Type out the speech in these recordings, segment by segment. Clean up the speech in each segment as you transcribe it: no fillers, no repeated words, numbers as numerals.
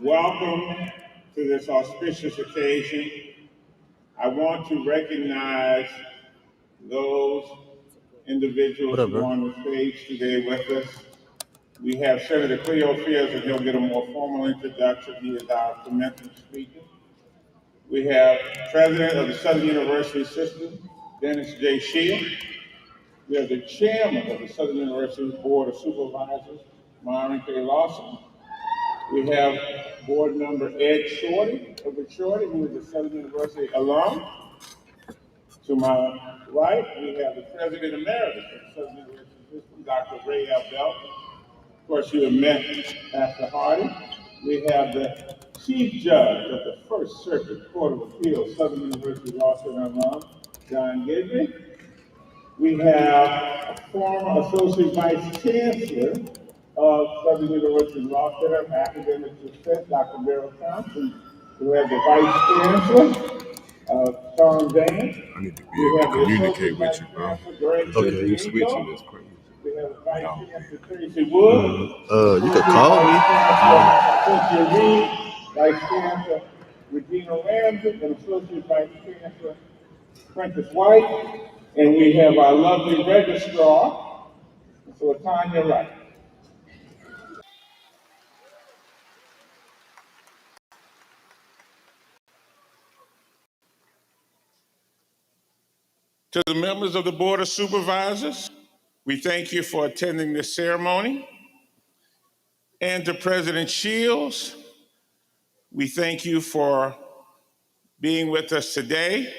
Welcome to this auspicious occasion. I want to recognize those individuals What up, who are bro? on the stage today with us. We have Senator Cleo Fields, and he'll get a more formal introduction. He is our commencement speaker. We have President of the Southern University System, Dennis J. Shield. We have the Chairman of the Southern University Board of Supervisors, Myron K. Lawson. We have board member Ed Shorty, Edward Shorty, who is a Southern University alum. To my right, we have the President Emeritus of the Southern University System, Dr. Ray L. Belton. Of course, you have met Pastor Hardy. We have the Chief Judge of the First Circuit Court of Appeals, Southern University Law Center alum, John Gidley. We have a former Associate Vice Chancellor of Southern University Law Center, Academic Success, Dr. Merrill Thompson. We have the Vice Chancellor, Sean Van. I need to be able to communicate with you, bro. Okay. You switching is crazy. We have the Vice Chancellor, Tracy Wood. You could call me. Cynthia Reed, Vice Chancellor Regina Ramsey, and Associate Vice Chancellor Prentice White. And we have our lovely registrar, so Tanya Wright. To the members of the Board of Supervisors, we thank you for attending this ceremony. And to President Shields, we thank you for being with us today.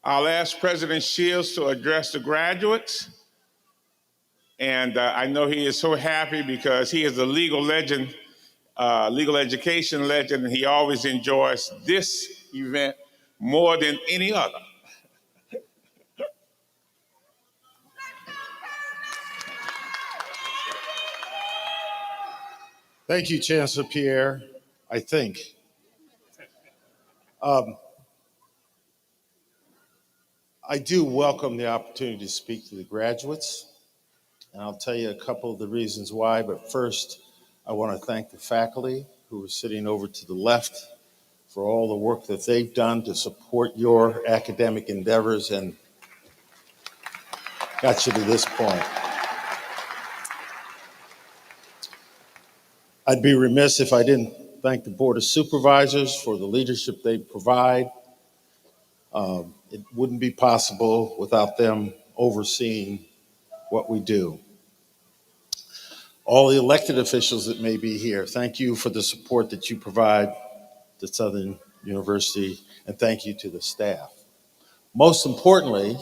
I'll ask President Shields to address the graduates. And I know he is so happy because he is a legal legend, legal education legend, and he always enjoys this event more than any other. Thank you, Chancellor Pierre, I think. I do welcome the opportunity to speak to the graduates, and I'll tell you a couple of the reasons why, but first, I want to thank the faculty who are sitting over to the left for all the work that they've done to support your academic endeavors and got you to this point. I'd be remiss if I didn't thank the Board of Supervisors for the leadership they provide. It wouldn't be possible without them overseeing what we do. All the elected officials that may be here, thank you for the support that you provide to Southern University, and thank you to the staff. Most importantly,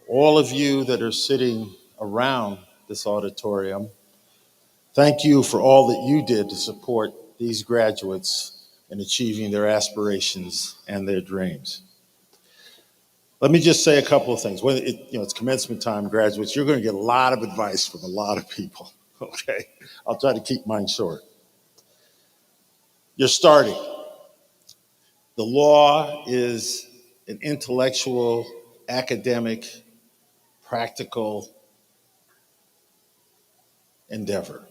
all of you that are sitting around this auditorium, thank you for all that you did to support these graduates in achieving their aspirations and their dreams. Let me just say a couple of things. When it's commencement time, graduates, you're going to get a lot of advice from a lot of people, okay? I'll try to keep mine short. You're starting. The law is an intellectual, academic, practical endeavor.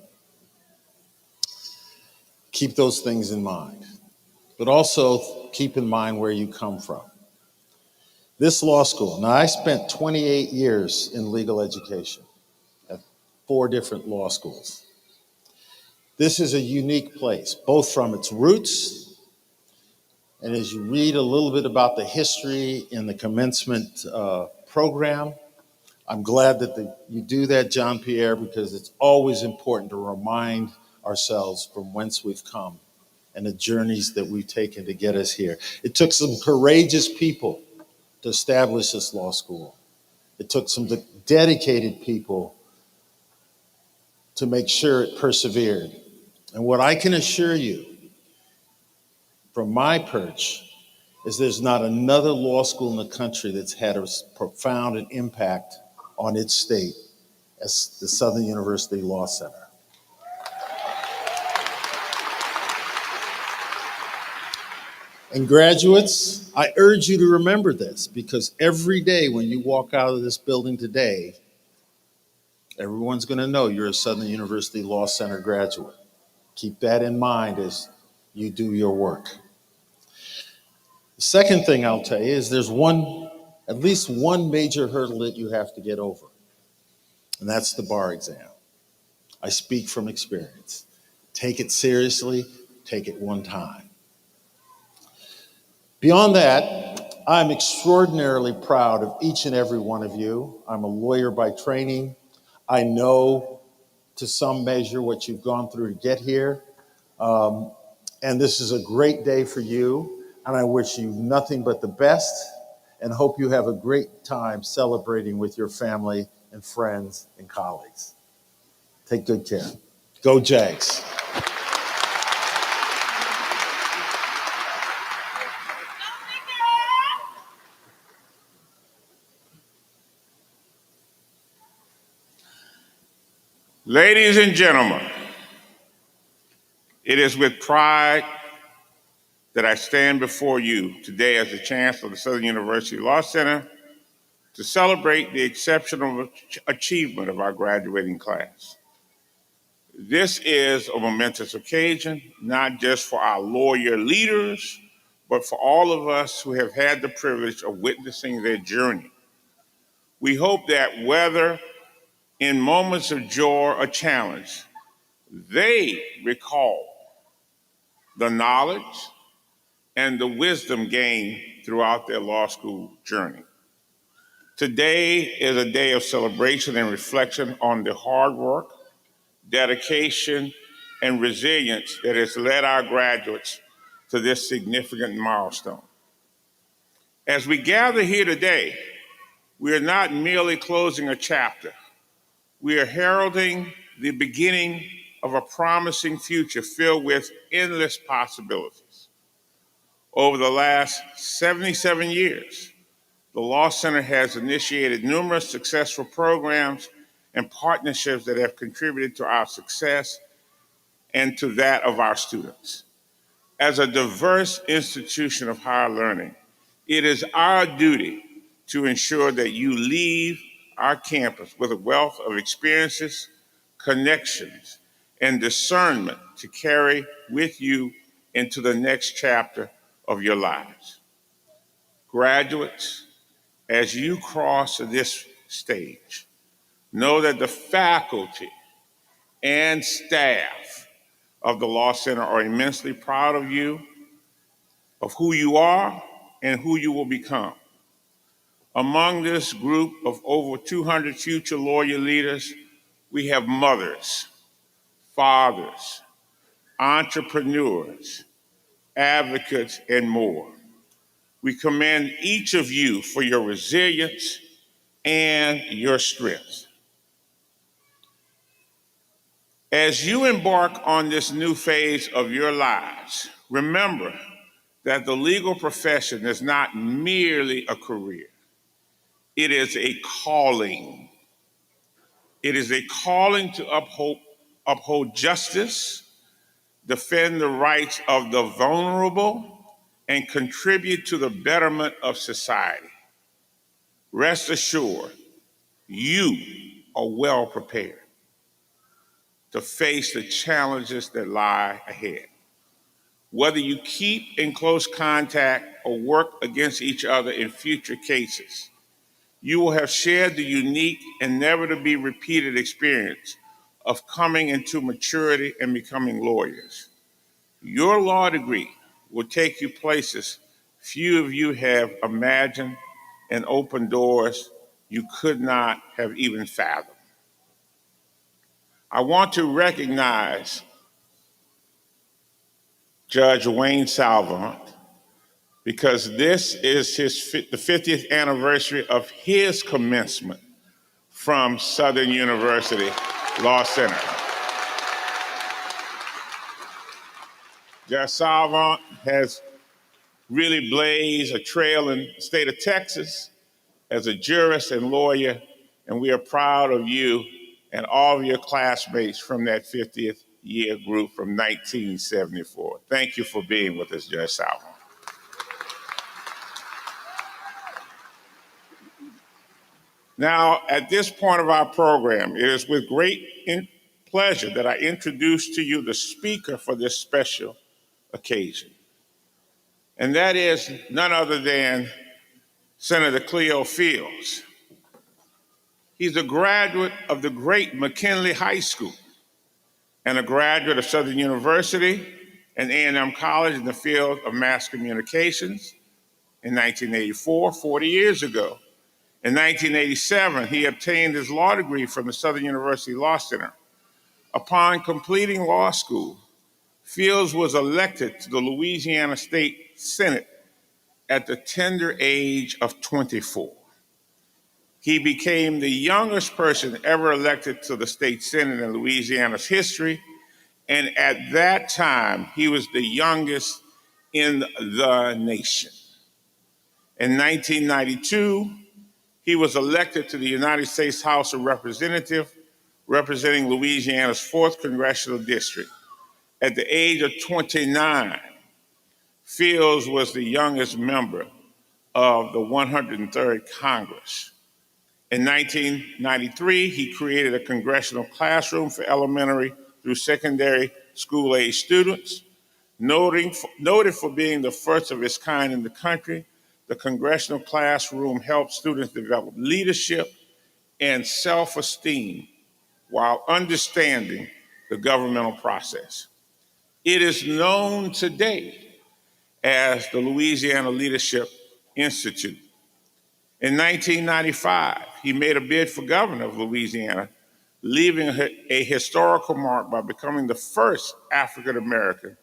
Keep those things in mind, but also keep in mind where you come from. This law school, now I spent 28 years in legal education at 4 different law schools. This is a unique place, both from its roots, and as you read a little bit about the history in the commencement program, I'm glad that you do that, John Pierre, because it's always important to remind ourselves from whence we've come and the journeys that we've taken to get us here. It took some courageous people to establish this law school. It took some dedicated people to make sure it persevered. And what I can assure you from my perch is there's not another law school in the country that's had a profound an impact on its state as the Southern University Law Center. And graduates, I urge you to remember this, because every day when you walk out of this building today, everyone's going to know you're a Southern University Law Center graduate. Keep that in mind as you do your work. The second thing I'll tell you is there's at least one major hurdle that you have to get over, and that's the bar exam. I speak from experience. Take it seriously, take it one time. Beyond that, I'm extraordinarily proud of each and every one of you. I'm a lawyer by training. I know to some measure what you've gone through to get here. And this is a great day for you. And I wish you nothing but the best and hope you have a great time celebrating with your family and friends and colleagues. Take good care. Go Jags. Ladies and gentlemen, it is with pride that I stand before you today as the Chancellor of the Southern University Law Center to celebrate the exceptional achievement of our graduating class. This is a momentous occasion, not just for our lawyer leaders, but for all of us who have had the privilege of witnessing their journey. We hope that whether in moments of joy or challenge, they recall the knowledge and the wisdom gained throughout their law school journey. Today is a day of celebration and reflection on the hard work, dedication, and resilience that has led our graduates to this significant milestone. As we gather here today, we are not merely closing a chapter. We are heralding the beginning of a promising future filled with endless possibilities. Over the last 77 years, the Law Center has initiated numerous successful programs and partnerships that have contributed to our success and to that of our students. As a diverse institution of higher learning, it is our duty to ensure that you leave our campus with a wealth of experiences, connections, and discernment to carry with you into the next chapter of your lives. Graduates, as you cross this stage, know that the faculty and staff of the Law Center are immensely proud of you, of who you are, and who you will become. Among this group of over 200 future lawyer leaders, we have mothers, fathers, entrepreneurs, advocates, and more. We commend each of you for your resilience and your strength. As you embark on this new phase of your lives, remember that the legal profession is not merely a career. It is a calling. It is a calling to uphold justice, defend the rights of the vulnerable, and contribute to the betterment of society. Rest assured, you are well prepared to face the challenges that lie ahead. Whether you keep in close contact or work against each other in future cases, you will have shared the unique and never to be repeated experience of coming into maturity and becoming lawyers. Your law degree will take you places few of you have imagined and open doors you could not have even fathomed. I want to recognize Judge Wayne Salvant because this is the 50th anniversary of his commencement from Southern University Law Center. Judge Salvant has really blazed a trail in the state of Texas as a jurist and lawyer, and we are proud of you and all of your classmates from that 50th year group from 1974. Thank you for being with us, Judge Salvant. Now, at this point of our program, it is with great pleasure that I introduce to you the speaker for this special occasion. And that is none other than Senator Cleo Fields. He's a graduate of the great McKinley High School and a graduate of Southern University and A&M College in the field of mass communications in 1984, 40 years ago. In 1987, he obtained his law degree from the Southern University Law Center. Upon completing law school, Fields was elected to the Louisiana State Senate at the tender age of 24. He became the youngest person ever elected to the state Senate in Louisiana's history, and at that time, he was the youngest in the nation. In 1992, he was elected to the United States House of Representatives, representing Louisiana's 4th Congressional District. At the age of 29, Fields was the youngest member of the 103rd Congress. In 1993, he created a congressional classroom for elementary through secondary school-age students. Noted for being the first of its kind in the country, the congressional classroom helped students develop leadership and self-esteem while understanding the governmental process. It is known today as the Louisiana Leadership Institute. In 1995, he made a bid for governor of Louisiana, leaving a historical mark by becoming the first African American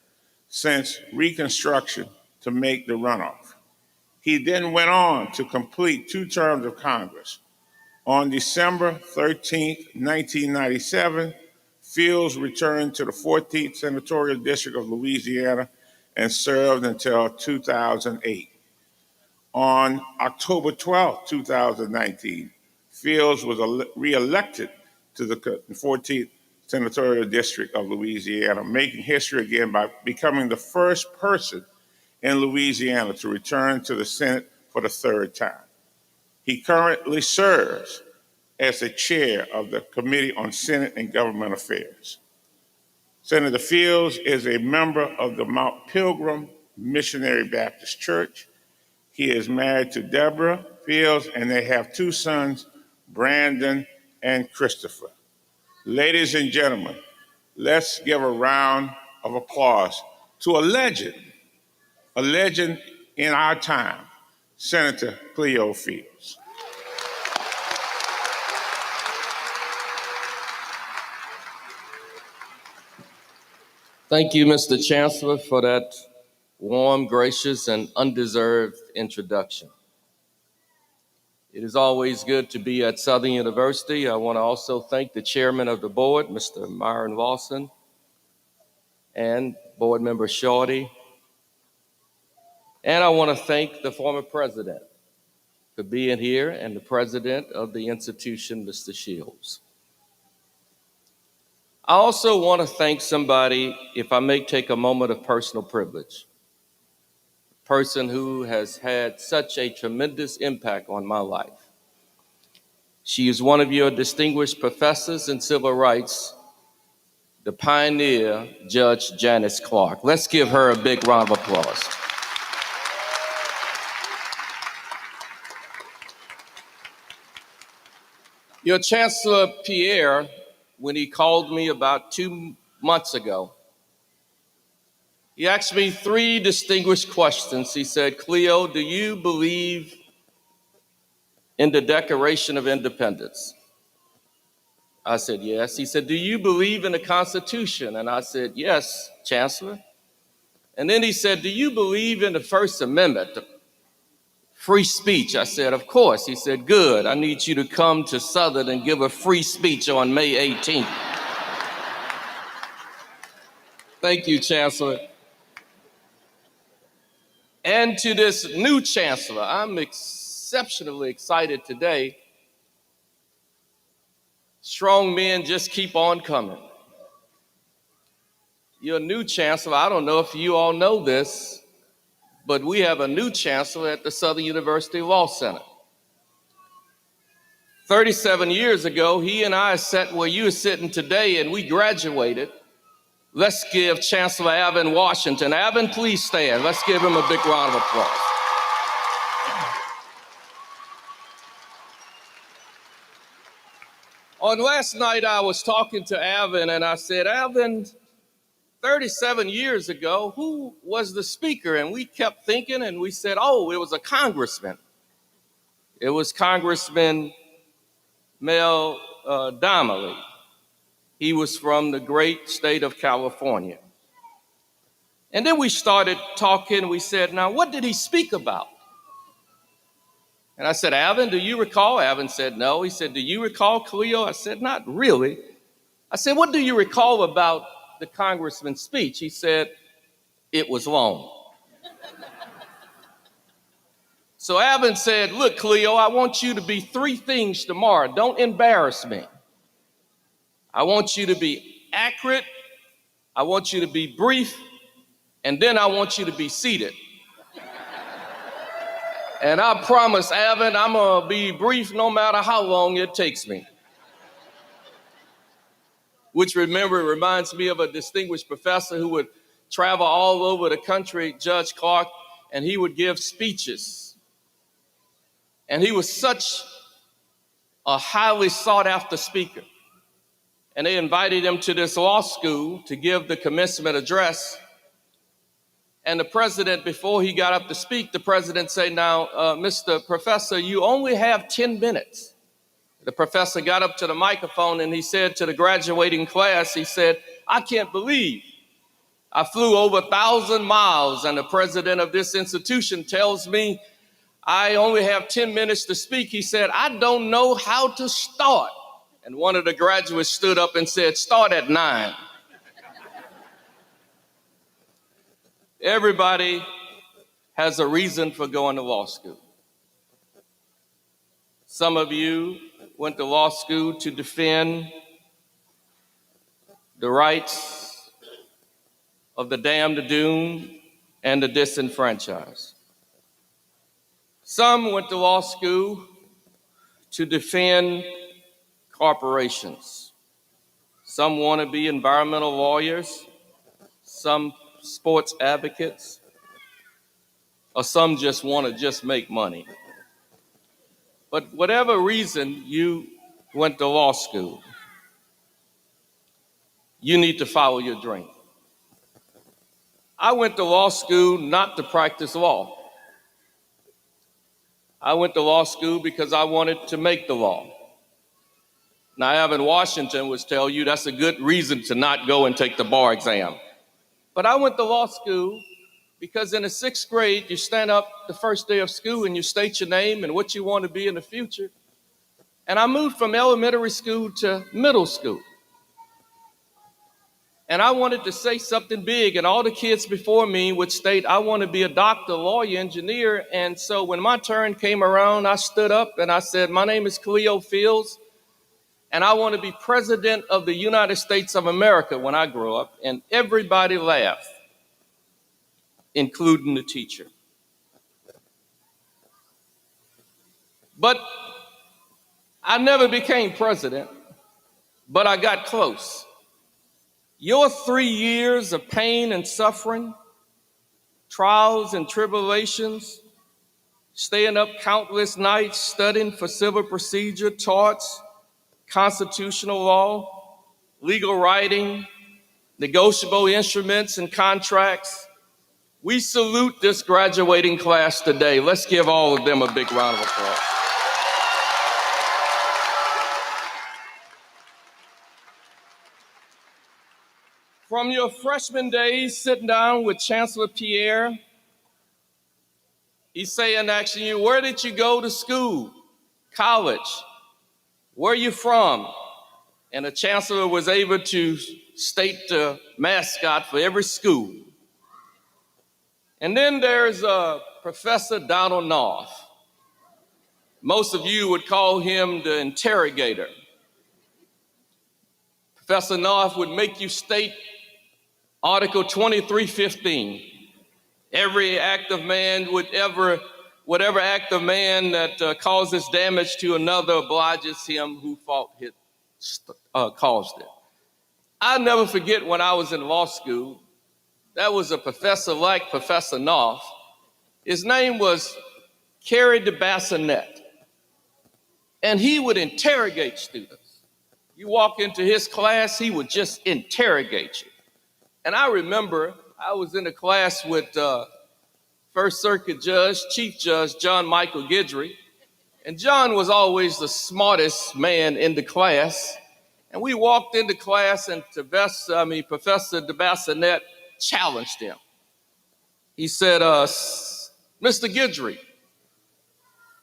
since Reconstruction to make the runoff. He then went on to complete 2 terms of Congress. On December 13, 1997, Fields returned to the 14th Senatorial District of Louisiana and served until 2008. On October 12, 2019, Fields was re-elected to the 14th Senatorial District of Louisiana, making history again by becoming the first person in Louisiana to return to the Senate for the 3rd time. He currently serves as the chair of the Committee on Senate and Government Affairs. Senator Fields is a member of the Mount Pilgrim Missionary Baptist Church. He is married to Deborah Fields, and they have 2 sons, Brandon and Christopher. Ladies and gentlemen, let's give a round of applause to a legend in our time, Senator Cleo Fields. Thank you, Mr. Chancellor, for that warm, gracious, and undeserved introduction. It is always good to be at Southern University. I want to also thank the chairman of the board, Mr. Myron Walson, and board member Shorty. And I want to thank the former president for being here and the president of the institution, Mr. Shields. I also want to thank somebody, if I may take a moment of personal privilege, a person who has had such a tremendous impact on my life. She is one of your distinguished professors in civil rights, the pioneer, Judge Janice Clark. Let's give her a big round of applause. Your Chancellor Pierre, when he called me about 2 months ago, he asked me 3 distinguished questions. He said, Cleo, do you believe in the Declaration of Independence? I said, yes. He said, do you believe in the Constitution? And I said, yes, Chancellor. And then he said, do you believe in the First Amendment, free speech? I said, of course. He said, good. I need you to come to Southern and give a free speech on May 18th. Thank you, Chancellor. And to this new Chancellor, I'm exceptionally excited today. Strong men just keep on coming. Your new Chancellor, I don't know if you all know this, but we have a new Chancellor at the Southern University Law Center. 37 years ago, he and I sat where you're sitting today, and we graduated Let's give Chancellor Alvin Washington. Alvin, please stand. Let's give him a big round of applause. On last night, I was talking to Alvin, and I said, Alvin, 37 years ago, who was the speaker? And we kept thinking, and we said, oh, it was a congressman. It was Congressman Mel Donnelly. He was from the great state of California. And then we started talking. We said, now, what did he speak about? And I said, Alvin, do you recall? Alvin said, no. He said, do you recall, Cleo? I said, not really. I said, what do you recall about the congressman's speech? He said, it was long. So Alvin said, look, Cleo, I want you to be three things tomorrow. Don't embarrass me. I want you to be accurate. I want you to be brief. And then I want you to be seated. And I promise, Alvin, I'm going to be brief no matter how long it takes me. Which, remember, reminds me of a distinguished professor who would travel all over the country, Judge Clark, and he would give speeches. And he was such a highly sought after speaker. And they invited him to this law school to give the commencement address. And the president, before he got up to speak, the president said, now, Mr. Professor, you only have 10 minutes. The professor got up to the microphone and he said to the graduating class, he said, I can't believe I flew over 1,000 miles and the president of this institution tells me I only have 10 minutes to speak. He said, I don't know how to start. And one of the graduates stood up and said, start at 9. Everybody has a reason for going to law school. Some of you went to law school to defend the rights of the damned, the doomed, and the disenfranchised. Some went to law school to defend corporations. Some want to be environmental lawyers, some sports advocates, or some just want to just make money. But whatever reason you went to law school, you need to follow your dream. I went to law school not to practice law. I went to law school because I wanted to make the law. Now, Alvin Washington would tell you that's a good reason to not go and take the bar exam. But I went to law school because in the 6th grade, you stand up the first day of school and you state your name and what you want to be in the future. And I moved from elementary school to middle school. And I wanted to say something big, and all the kids before me would state, I want to be a doctor, lawyer, engineer. And so when my turn came around, I stood up and I said, my name is Cleo Fields, and I want to be president of the United States of America when I grow up. And everybody laughed, including the teacher. But I never became president, but I got close. Your 3 years of pain and suffering, trials and tribulations, staying up countless nights studying for civil procedure, torts, constitutional law, legal writing, negotiable instruments and contracts. We salute this graduating class today. Let's give all of them a big round of applause. From your freshman days, sitting down with Chancellor Pierre, he's saying, asking you, where did you go to school, college? Where are you from? And the Chancellor was able to state the mascot for every school. And then there's Professor Donald North. Most of you would call him the interrogator. Professor North would make you state Article 2315. Every act of man whatever act of man that causes damage to another obliges him who caused it. I'll never forget when I was in law school, there was a professor like Professor Knopf. His name was Kerry de Bassinet, and he would interrogate students. You walk into his class, he would just interrogate you. And I remember I was in a class with First Circuit Judge, Chief Judge John Michael Guidry, and John was always the smartest man in the class. And we walked into class, and Professor de Bassinet challenged him. He said, Mr. Guidry,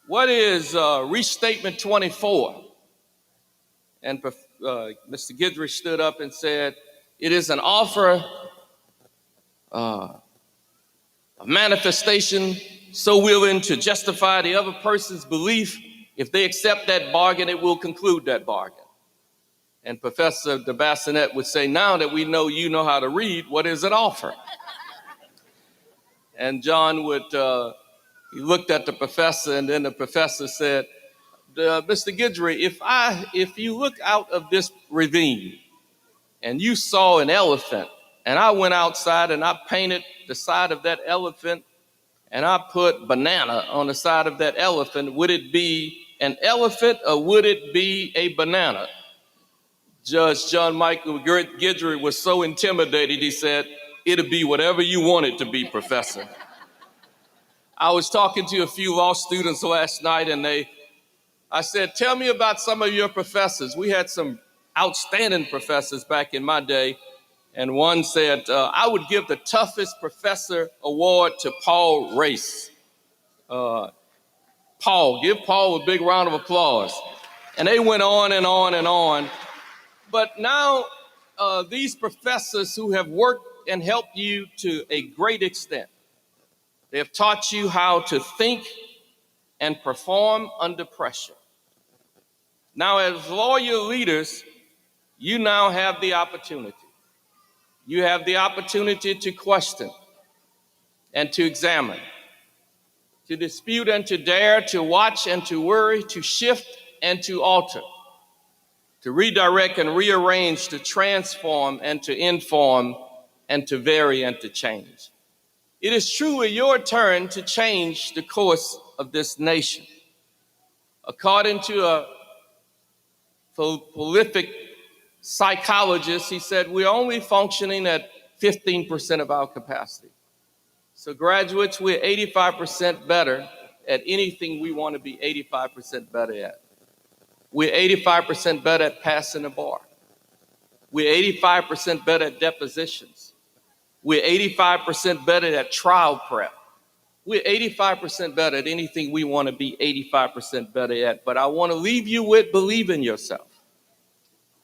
what is Restatement 24? And Mr. Guidry stood up and said, it is an offer, a manifestation so willing to justify the other person's belief. If they accept that bargain, it will conclude that bargain. And Professor de Bassinet would say, now that we know you know how to read, what is an offer? And John would, he looked at the professor, and then the professor said, Mr. Guidry, if you look out of this ravine and you saw an elephant, and I went outside and I painted the side of that elephant and I put banana on the side of that elephant, would it be an elephant or would it be a banana? Judge John Michael Guidry was so intimidated, he said, it'll be whatever you want it to be, Professor. I was talking to a few law students last night, and I said, tell me about some of your professors. We had some outstanding professors back in my day, and one said, I would give the toughest professor award to Paul Race. Give Paul a big round of applause. And they went on and on and on. But now these professors who have worked and helped you to a great extent, they have taught you how to think and perform under pressure. Now, as lawyer leaders, you now have the opportunity. You have the opportunity to question and to examine, to dispute and to dare, to watch and to worry, to shift and to alter, to redirect and rearrange, to transform and to inform, and to vary and to change. It is truly your turn to change the course of this nation. According to a prolific psychologist, he said, we're only functioning at 15% of our capacity. So graduates, we're 85% better at anything we want to be 85% better at. We're 85% better at passing the bar. We're 85% better at depositions. We're 85% better at trial prep. We're 85% better at anything we want to be 85% better at. But I want to leave you with believe in yourself.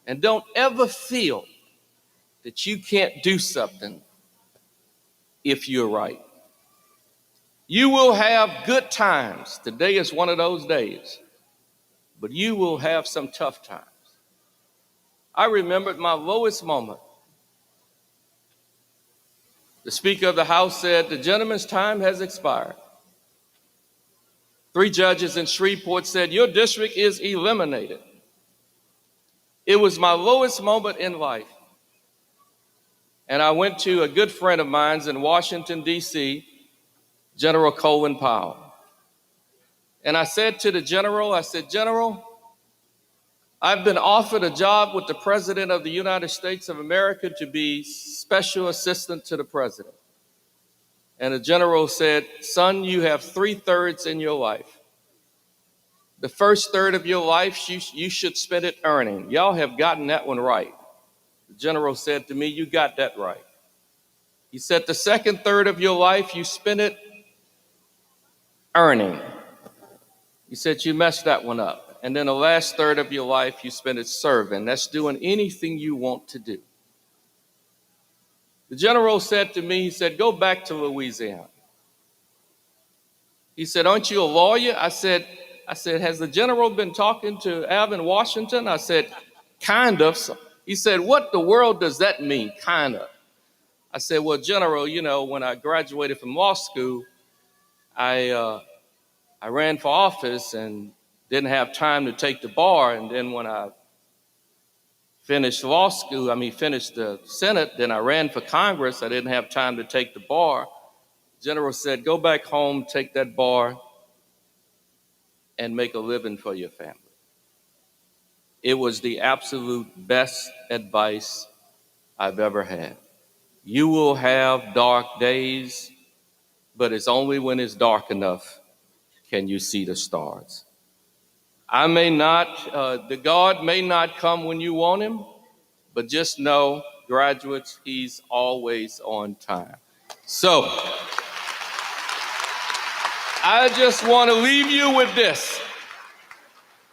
And don't ever feel that you can't do something if you're right. You will have good times. Today is one of those days. But you will have some tough times. I remembered my lowest moment. The Speaker of the House said, the gentleman's time has expired. 3 judges in Shreveport said, your district is eliminated. It was my lowest moment in life. And I went to a good friend of mine's in Washington, D.C., General Colin Powell. And I said to the general, I said, General, I've been offered a job with the President of the United States of America to be special assistant to the President. And the general said, son, you have 3/3 in your life. The first third of your life, you should spend it earning. Y'all have gotten that one right. The general said to me, you got that right. He said, the second third of your life, you spend it earning. He said, you messed that one up. And then the last third of your life, you spend it serving. That's doing anything you want to do. The general said to me, he said, go back to Louisiana. He said, aren't you a lawyer? I said, has the general been talking to Alvin Washington? I said, kind of. He said, what the world does that mean, kind of? I said, well, General, you know, when I graduated from law school, I ran for office and didn't have time to take the bar. And then when I finished finished the Senate, then I ran for Congress. I didn't have time to take the bar. General said, go back home, take that bar, and make a living for your family. It was the absolute best advice I've ever had. You will have dark days, but it's only when it's dark enough can you see the stars. The God may not come when you want him, but just know, graduates, he's always on time. So, I just want to leave you with this.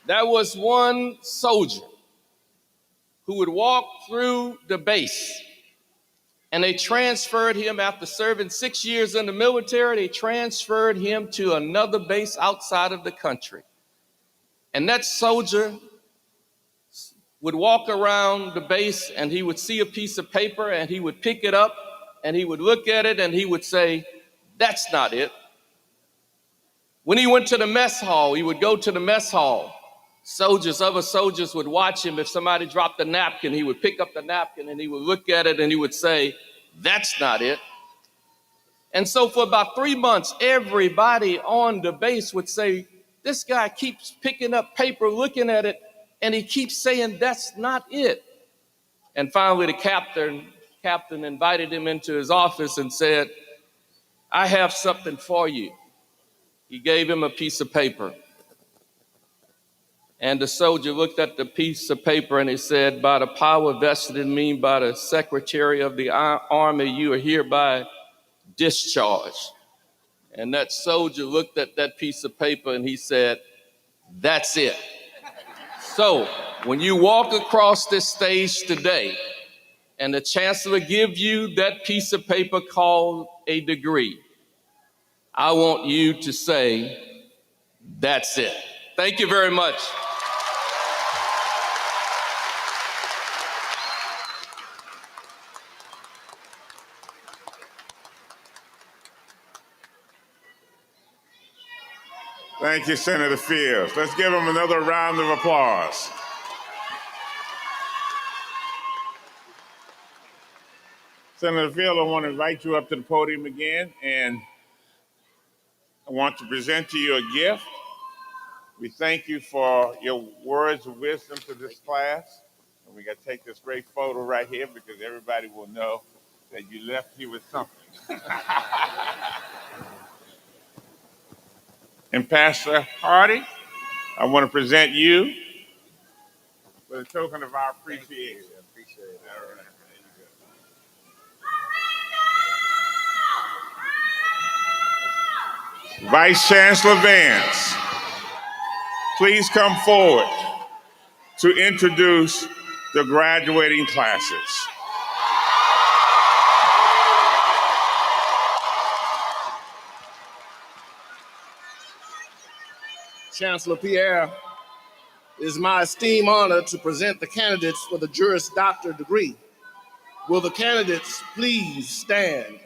There was one soldier who would walk through the base, and they transferred him after serving 6 years in the military. They transferred him to another base outside of the country. And that soldier would walk around the base, and he would see a piece of paper, and he would pick it up, and he would look at it, and he would say, that's not it. When he went to the mess hall, he would go to the mess hall. Other soldiers would watch him. If somebody dropped a napkin, he would pick up the napkin, and he would look at it, and he would say, that's not it. And so for about 3 months, everybody on the base would say, this guy keeps picking up paper, looking at it, and he keeps saying, that's not it. And finally, the captain invited him into his office and said, I have something for you. He gave him a piece of paper. And the soldier looked at the piece of paper and he said, by the power vested in me by the Secretary of the Army, you are hereby discharged. And that soldier looked at that piece of paper and he said, that's it. So when you walk across this stage today and the Chancellor gives you that piece of paper called a degree, I want you to say, that's it. Thank you very much. Thank you, Senator Fields. Let's give him another round of applause. Senator Fields, I want to invite you up to the podium again, and I want to present to you a gift. We thank you for your words of wisdom to this class. And we got to take this great photo right here because everybody will know that you left here with something. And Pastor Hardy, I want to present you with a token of our appreciation. Appreciate it. All right. There you go. Vice Chancellor Vance, please come forward to introduce the graduating classes. Chancellor Pierre, it is my esteemed honor to present the candidates for the Juris Doctor degree. Will the candidates please stand?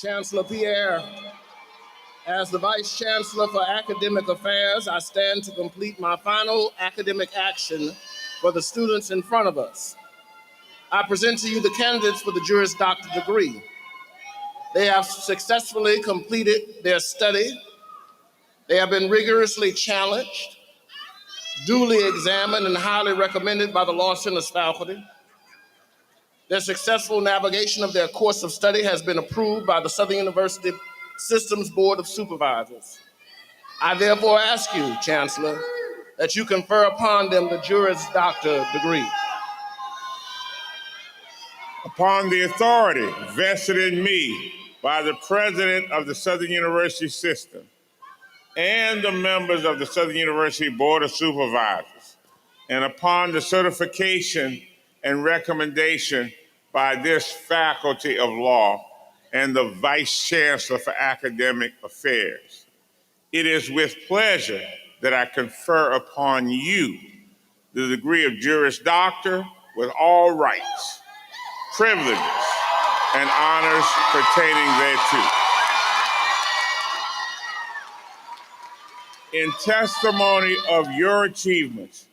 Chancellor Pierre, as the Vice Chancellor for Academic Affairs, I stand to complete my final academic action for the students in front of us. I present to you the candidates for the Juris Doctor degree. They have successfully completed their study. They have been rigorously challenged, duly examined, and highly recommended by the Law Center's faculty. Their successful navigation of their course of study has been approved by the Southern University Systems Board of Supervisors. I therefore ask you, Chancellor, that you confer upon them the Juris Doctor degree. Upon the authority vested in me by the President of the Southern University System and the members of the Southern University Board of Supervisors, and upon the certification and recommendation by this faculty of law and the Vice Chancellor for Academic Affairs. It is with pleasure that I confer upon you the degree of Juris Doctor with all rights, privileges, and honors pertaining thereto. In testimony of your achievements,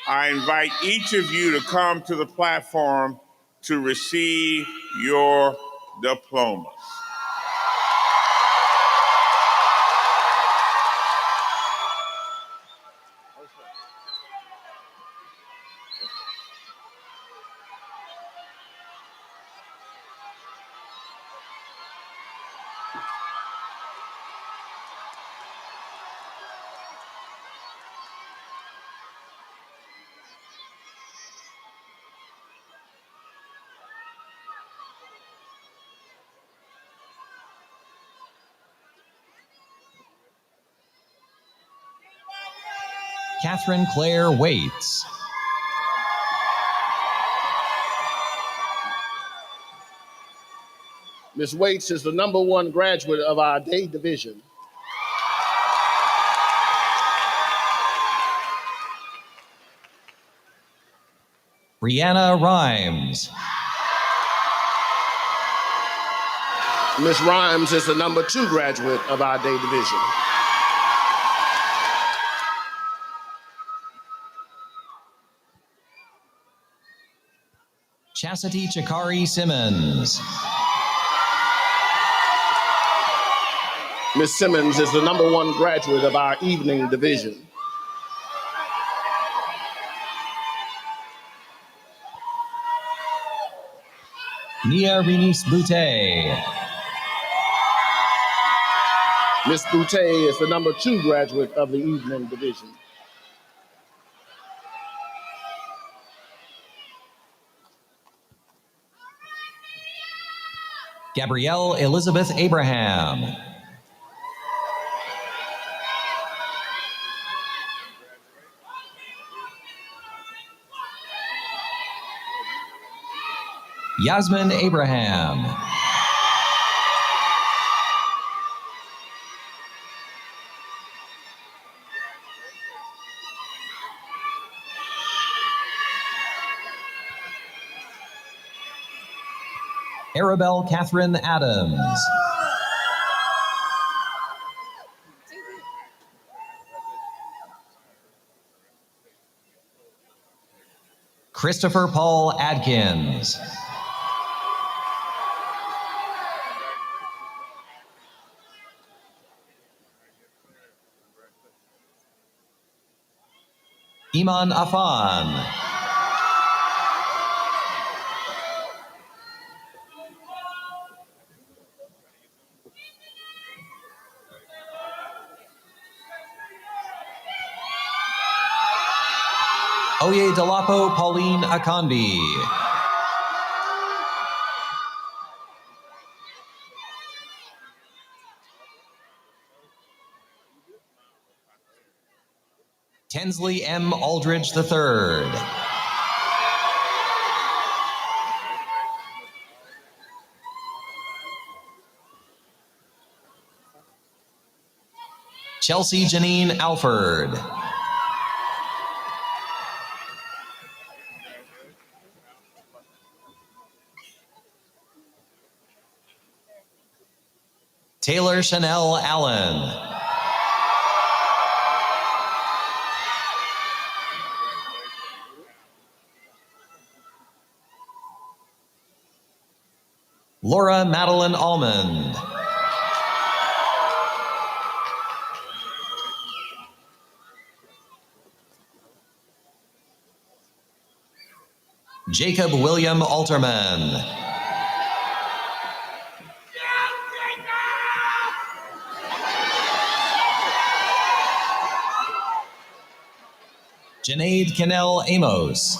I invite each of you to come to the platform to receive your diplomas. Catherine Claire Waits. Ms. Waits is the #1 graduate of our day division. Brianna Rhymes. Ms. Rhymes is the #2 graduate of our day division. Chastity Chikari Simmons. Ms. Simmons is the #1 graduate of our evening division. Nia Renis Boutte. Ms. Boutte is the #2 graduate of the evening division. Gabrielle Elizabeth Abraham. Yasmin Abraham. Arabelle Catherine Adams. Christopher Paul Adkins. Iman Afan. Oye Delapo Pauline Akondi. Tensley M. Aldridge III. Chelsea Janine Alford. Taylor Chanel Allen. Laura Madeline Almond. Jacob William Alterman. Janaid Kennell Amos.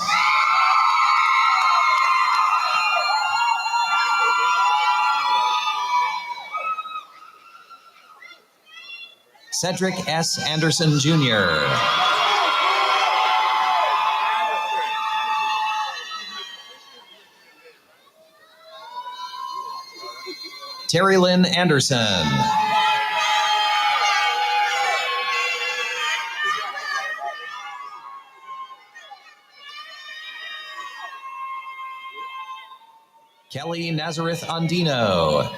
Cedric S. Anderson Jr. Terry Lynn Anderson. Kelly Nazareth Andino.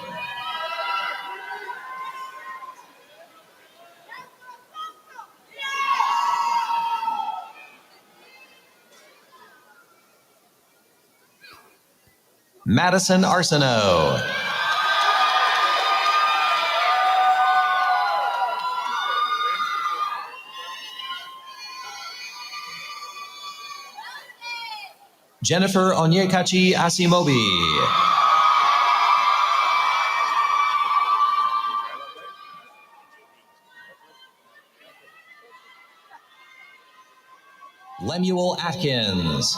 Madison Arsenault. Jennifer Onyekachi Asimobi. Lemuel Atkins.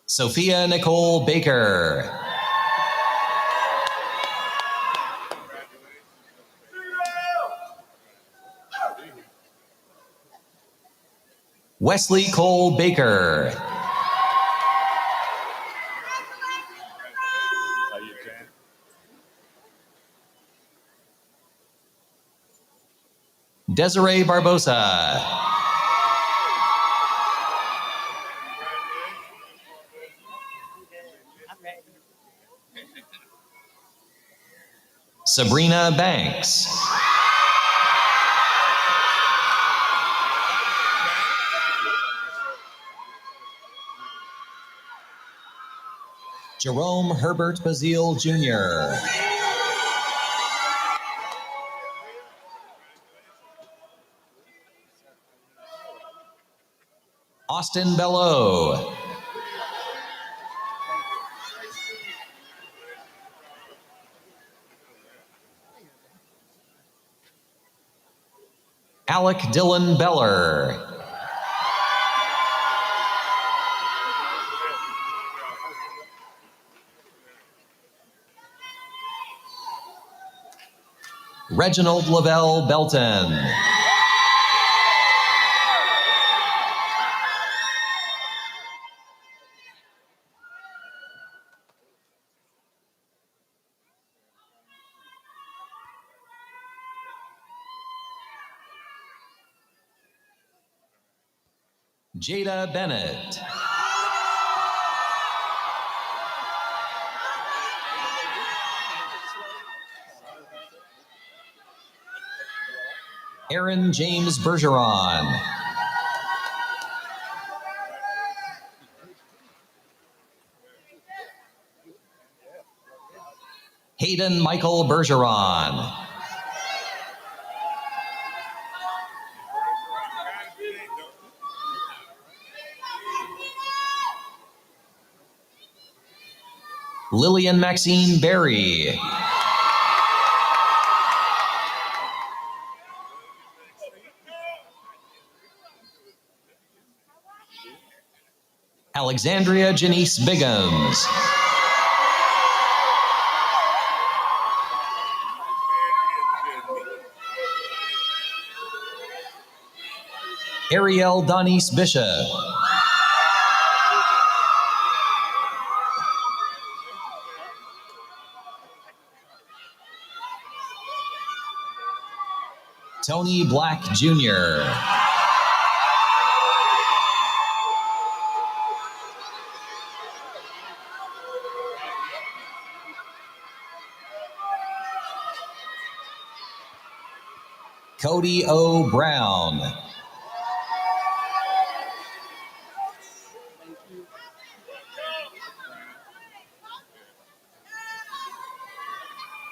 Sophia Nicole Baker. Wesley Cole Baker. Desiree Barbosa. Sabrina Banks. Jerome Herbert Bazile Jr. Austin Bellow. Alec Dylan Beller. Reginald Lavelle Belton. Jada Bennett. Aaron James Bergeron. Hayden Michael Bergeron. Lillian Maxine Berry. Alexandria Janice Biggums. Ariel Donice Bishop. Tony Black Jr. Cody O. Brown.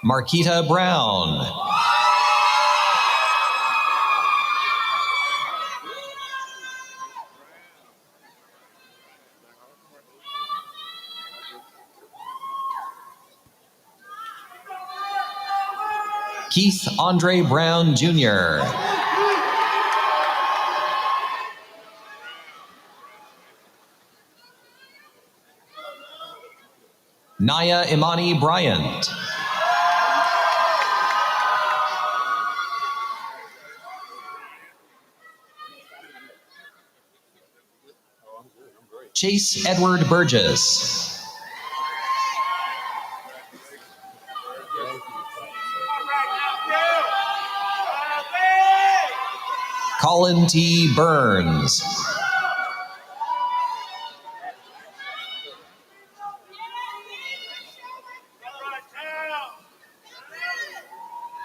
Marquita Brown. Keith Andre Brown Jr. Naya Imani Bryant. Chase Edward Burgess. Colin T. Burns.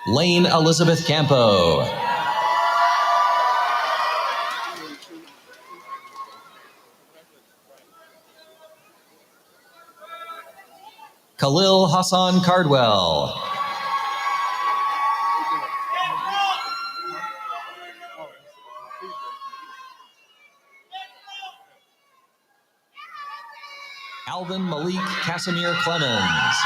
Lane Elizabeth Campo. Khalil Hassan Cardwell. Alvin Malik Casimir Clemens.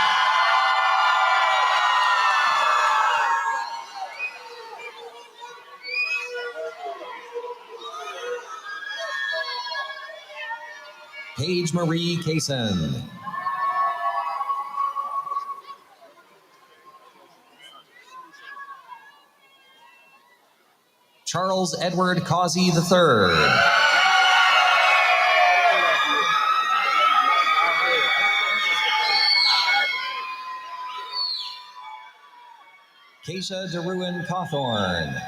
Paige Marie Kaysen. Charles Edward Causey III. Keisha DeRuin Cawthorn.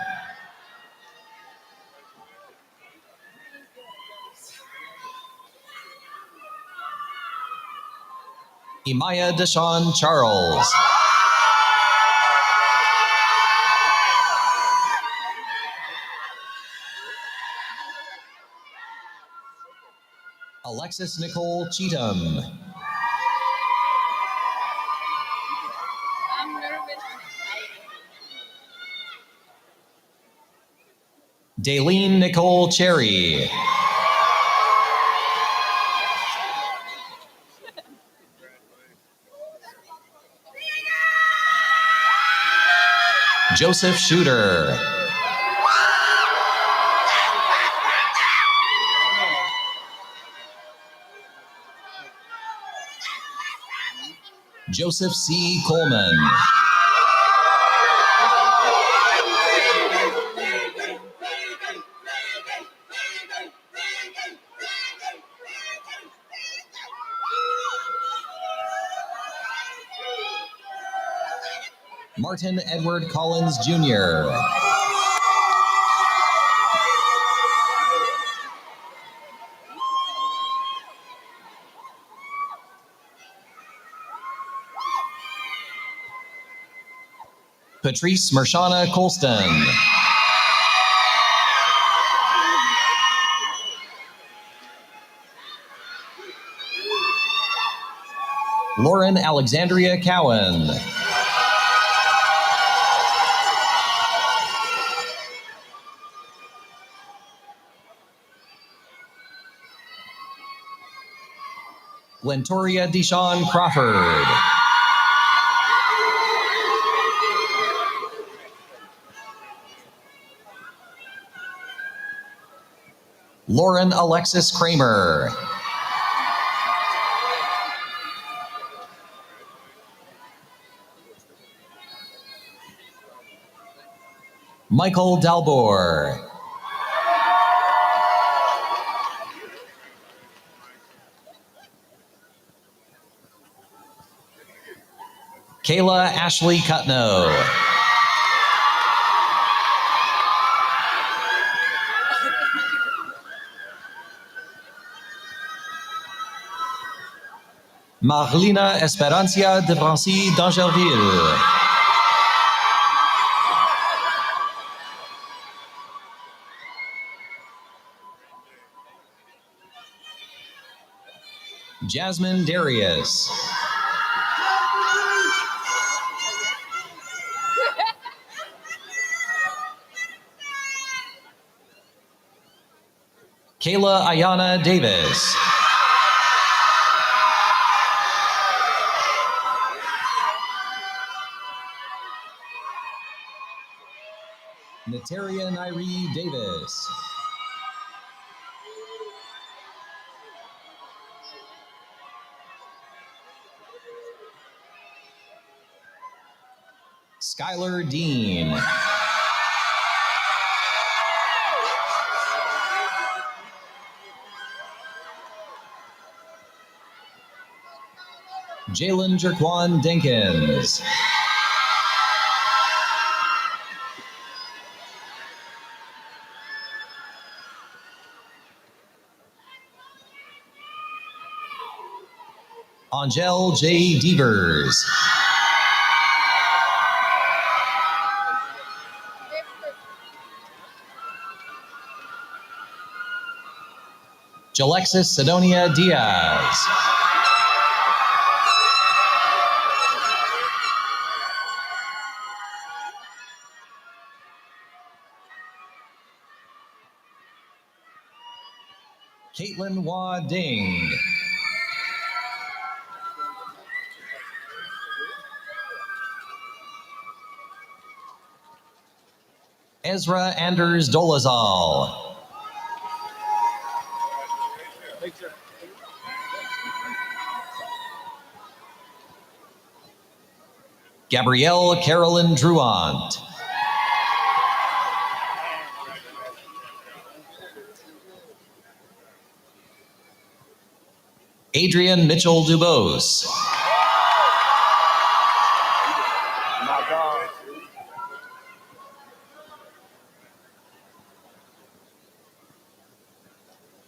Imaya Deshawn Charles. Alexis Nicole Cheatham. Daleen Nicole Cherry. Joseph Shooter. Joseph C. Coleman. Martin Edward Collins Jr. Patrice Mershana Colston. Lauren Alexandria Cowan. Glentoria Deshawn Crawford. Lauren Alexis Kramer. Michael Dalbor. Kayla Ashley Cutno. Marlena Esperancia de Francis d'Angerville. Jasmine Darius. Kayla Ayana Davis. Nataria Nairi Davis. Skylar Dean. Jalen Jerquan Dinkins. Angel J. Devers. Jalexis Sidonia Diaz. Caitlin Wah Ding. Ezra Anders Dolezal. Gabrielle Carolyn Druant. Adrian Mitchell Dubose.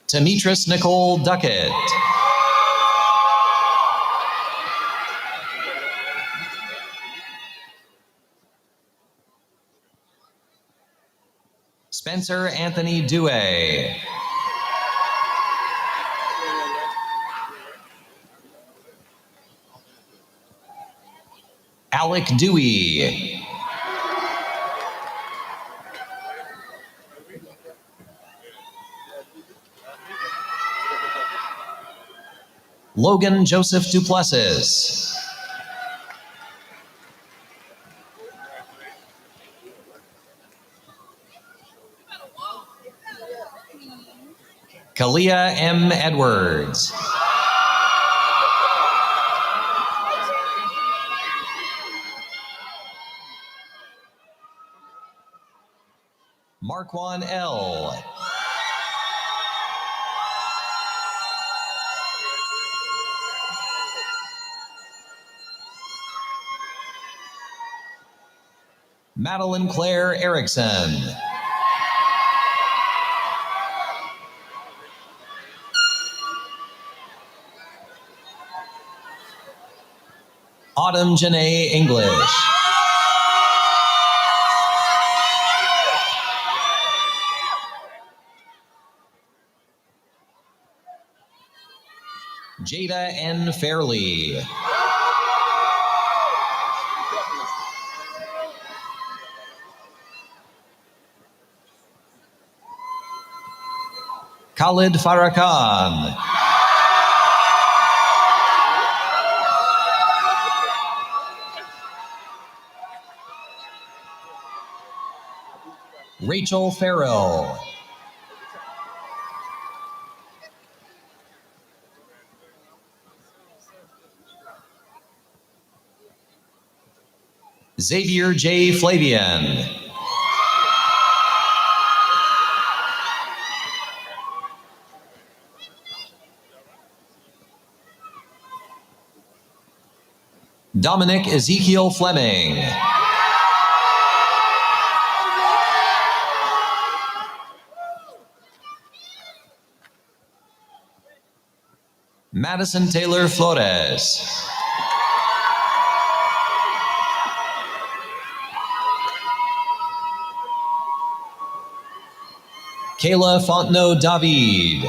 Demetris Nicole Duckett. Spencer Anthony Dewey. Alec Dewey. Logan Joseph Duplessis. Kalia M. Edwards. Marquan L. Madeline Claire Erickson. Autumn Janae English. Jada N. Fairley. Khalid Farrakhan. Rachel Farrell. Xavier J. Flavian. Dominic Ezekiel Fleming. Madison Taylor Flores. Kayla Fontenot David.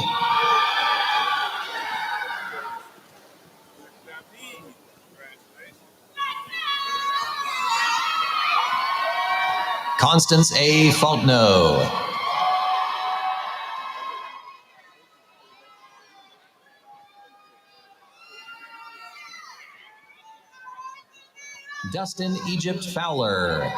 Constance A. Fontenot. Dustin Egypt Fowler.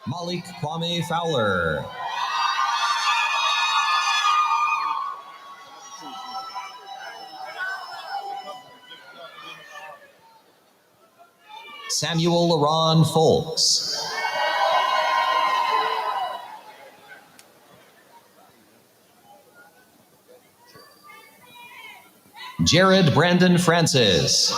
Malik Kwame Fowler. Samuel Laron Folks. Jared Brandon Francis.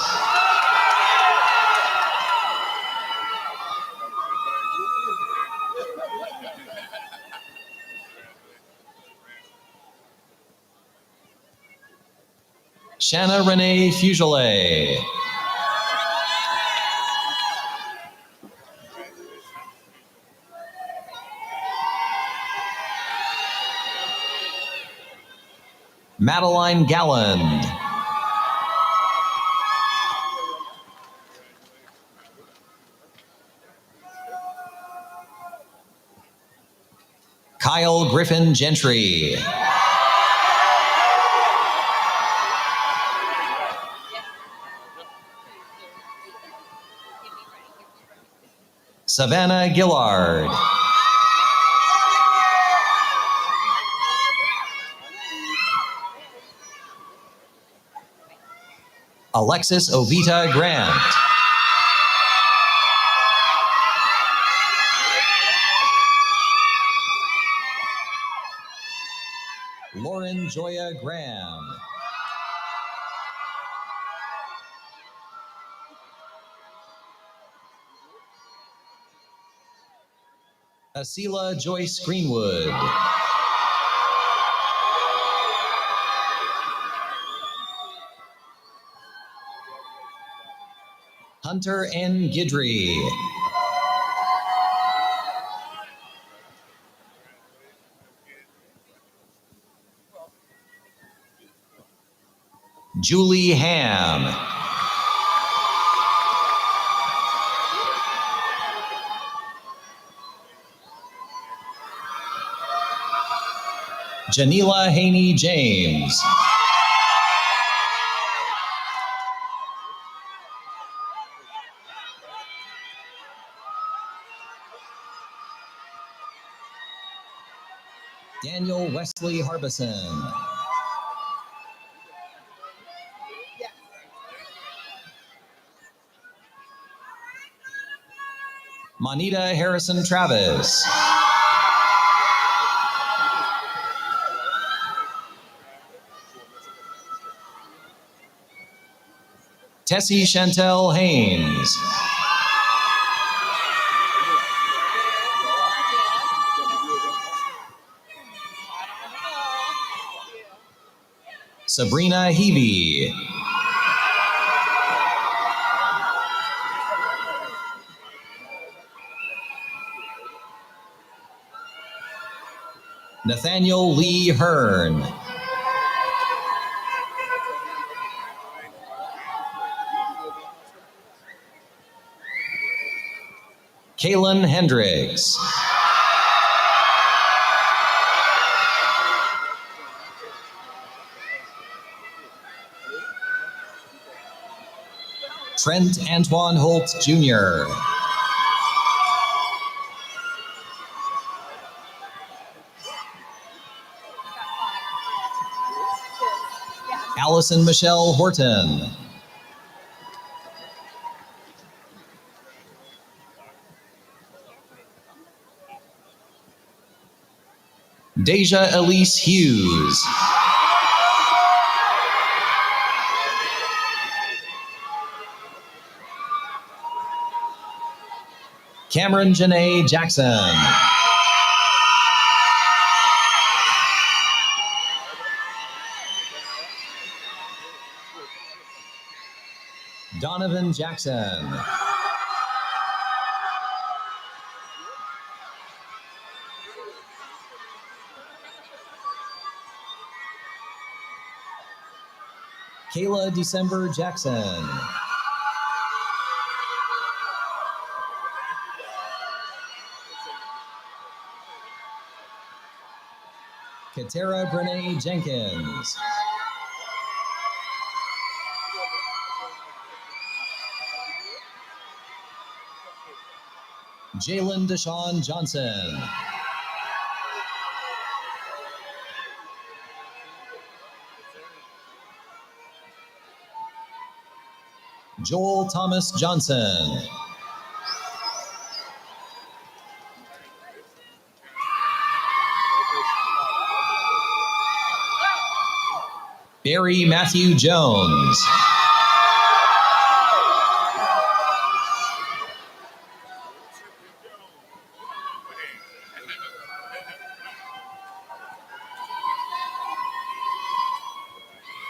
Shanna Renee Fugele. Madeline Galland. Kyle Griffin Gentry. Savannah Gillard. Alexis Ovita Grant. Lauren Joya Graham. Asila Joyce Greenwood. Hunter N. Gidry. Julie Ham. Janila Haney James. Daniel Wesley Harbison. Monita Harrison Travis. Tessie Chantel Haynes. Sabrina Heavey. Nathaniel Lee Hearn. Kaylin Hendricks. Trent Antoine Holt Jr. Allison Michelle Horton. Deja Elise Hughes. Cameron Janae Jackson. Donovan Jackson. Kayla December Jackson. Katera Brene Jenkins. Jalen Deshaun Johnson. Joel Thomas Johnson. Barry Matthew Jones.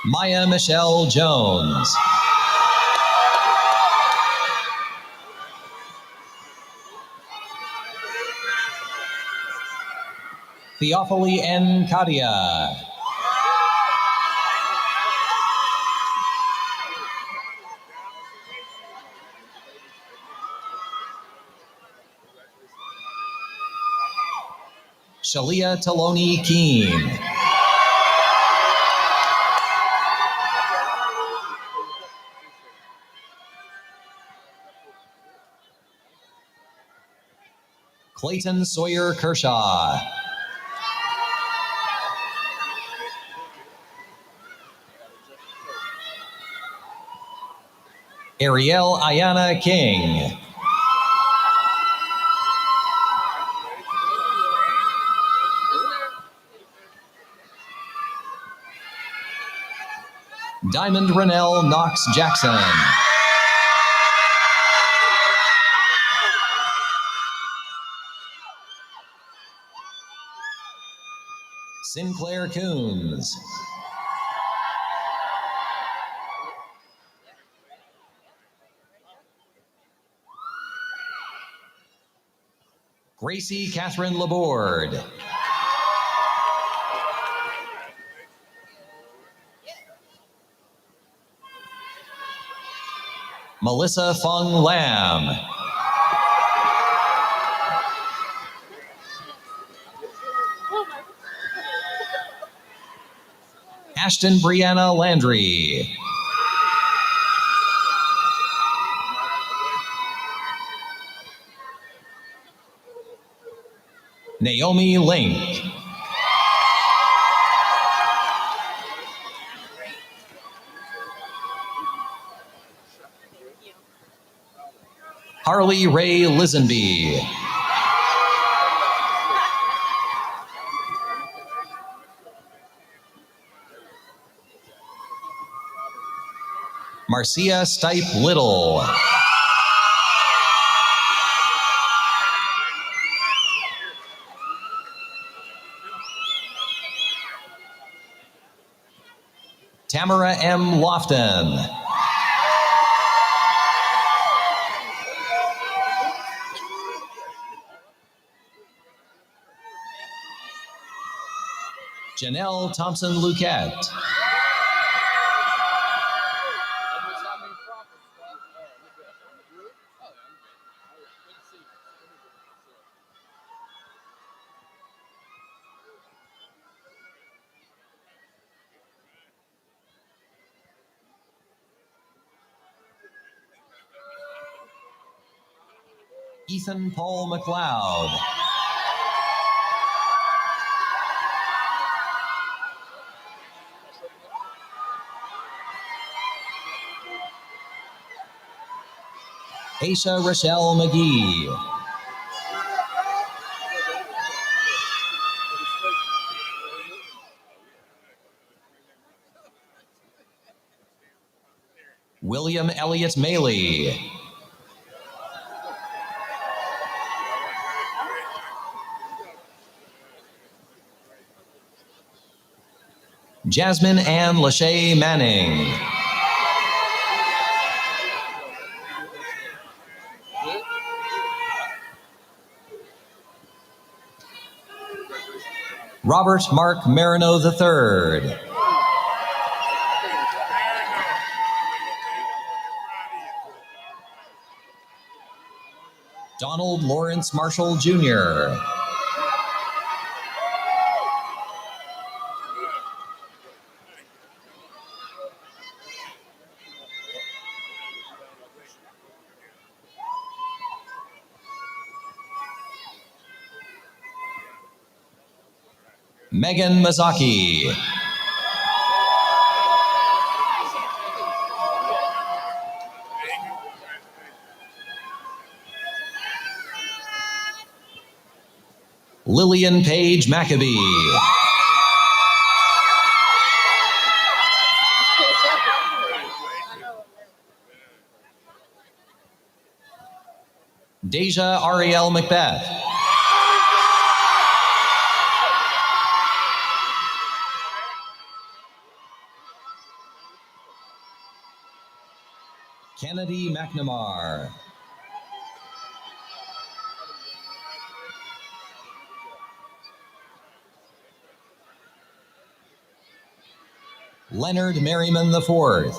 Maya Michelle Jones. Theophily N. Kadia. Shalia Taloni Keene. Clayton Sawyer Kershaw. Ariel Ayana King. Diamond Renell Knox Jackson. Sinclair Coons. Gracie Catherine Laborde. Melissa Fung Lam. Ashton Brianna Landry. Naomi Link. Harley Ray Lisenby. Marcia Stipe Little. Tamara M. Lofton. Janelle Thompson Luquette. Ethan Paul McLeod. Aisha Rochelle McGee. William Elliott Maley. Jasmine Ann Lachey Manning. Robert Mark Marino III. Donald Lawrence Marshall Jr. Megan Mazaki. Lillian Page Maccabee. Deja Ariel Macbeth. Kennedy McNamara. Leonard Merriman IV.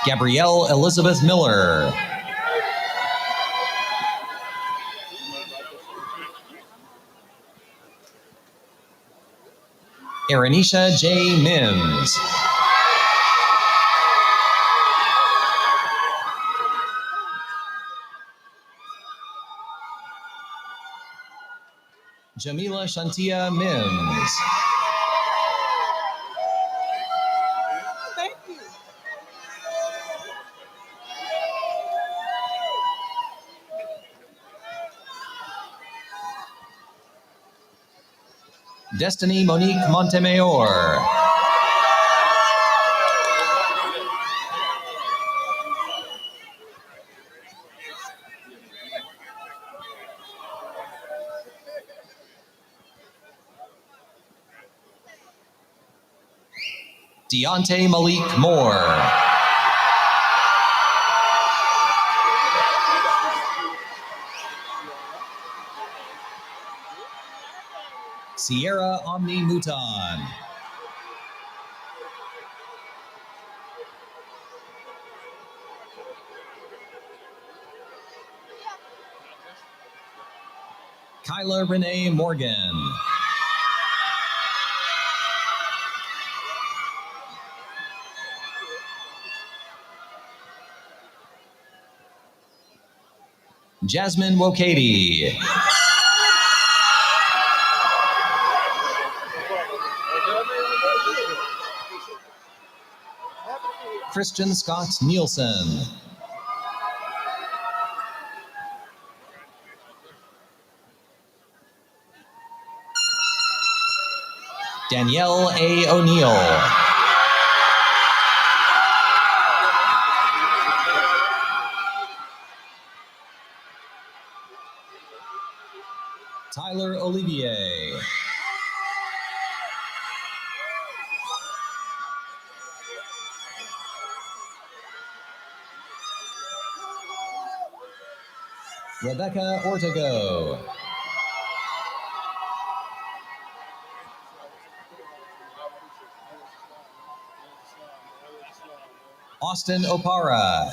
Gabrielle Elizabeth Miller. Aranisha J. Mims. Jamila Shantia Mims. Destiny Monique Montemayor. Deontay Malik Moore. Sierra Omni Mouton. Kyla Renee Morgan. Jasmine Wokady. Christian Scott Nielsen. Danielle A. O'Neill. Tyler Olivier. Rebecca Ortego. Austin Opara.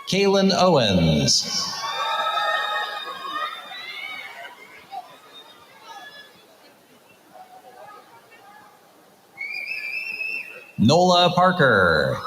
Kaylin Owens. Nola Parker.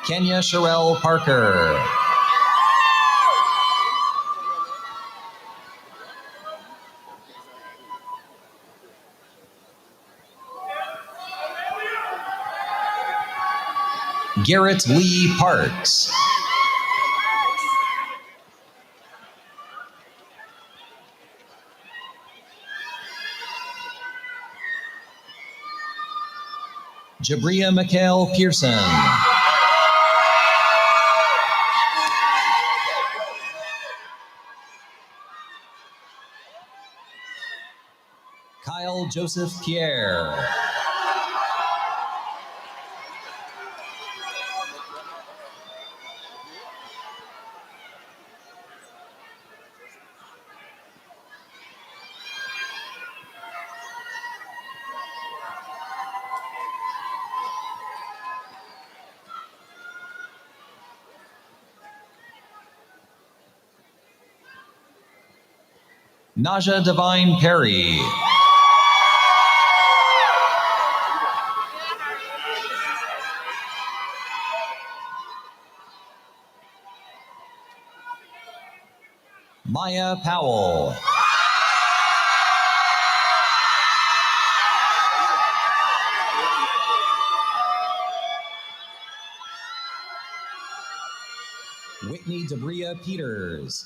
Kenya Sherelle Parker. Garrett Lee Parks. Jabria McHale Pearson. Kyle Joseph Pierre. Naja Divine Perry. Maya Powell. Whitney Debria Peters.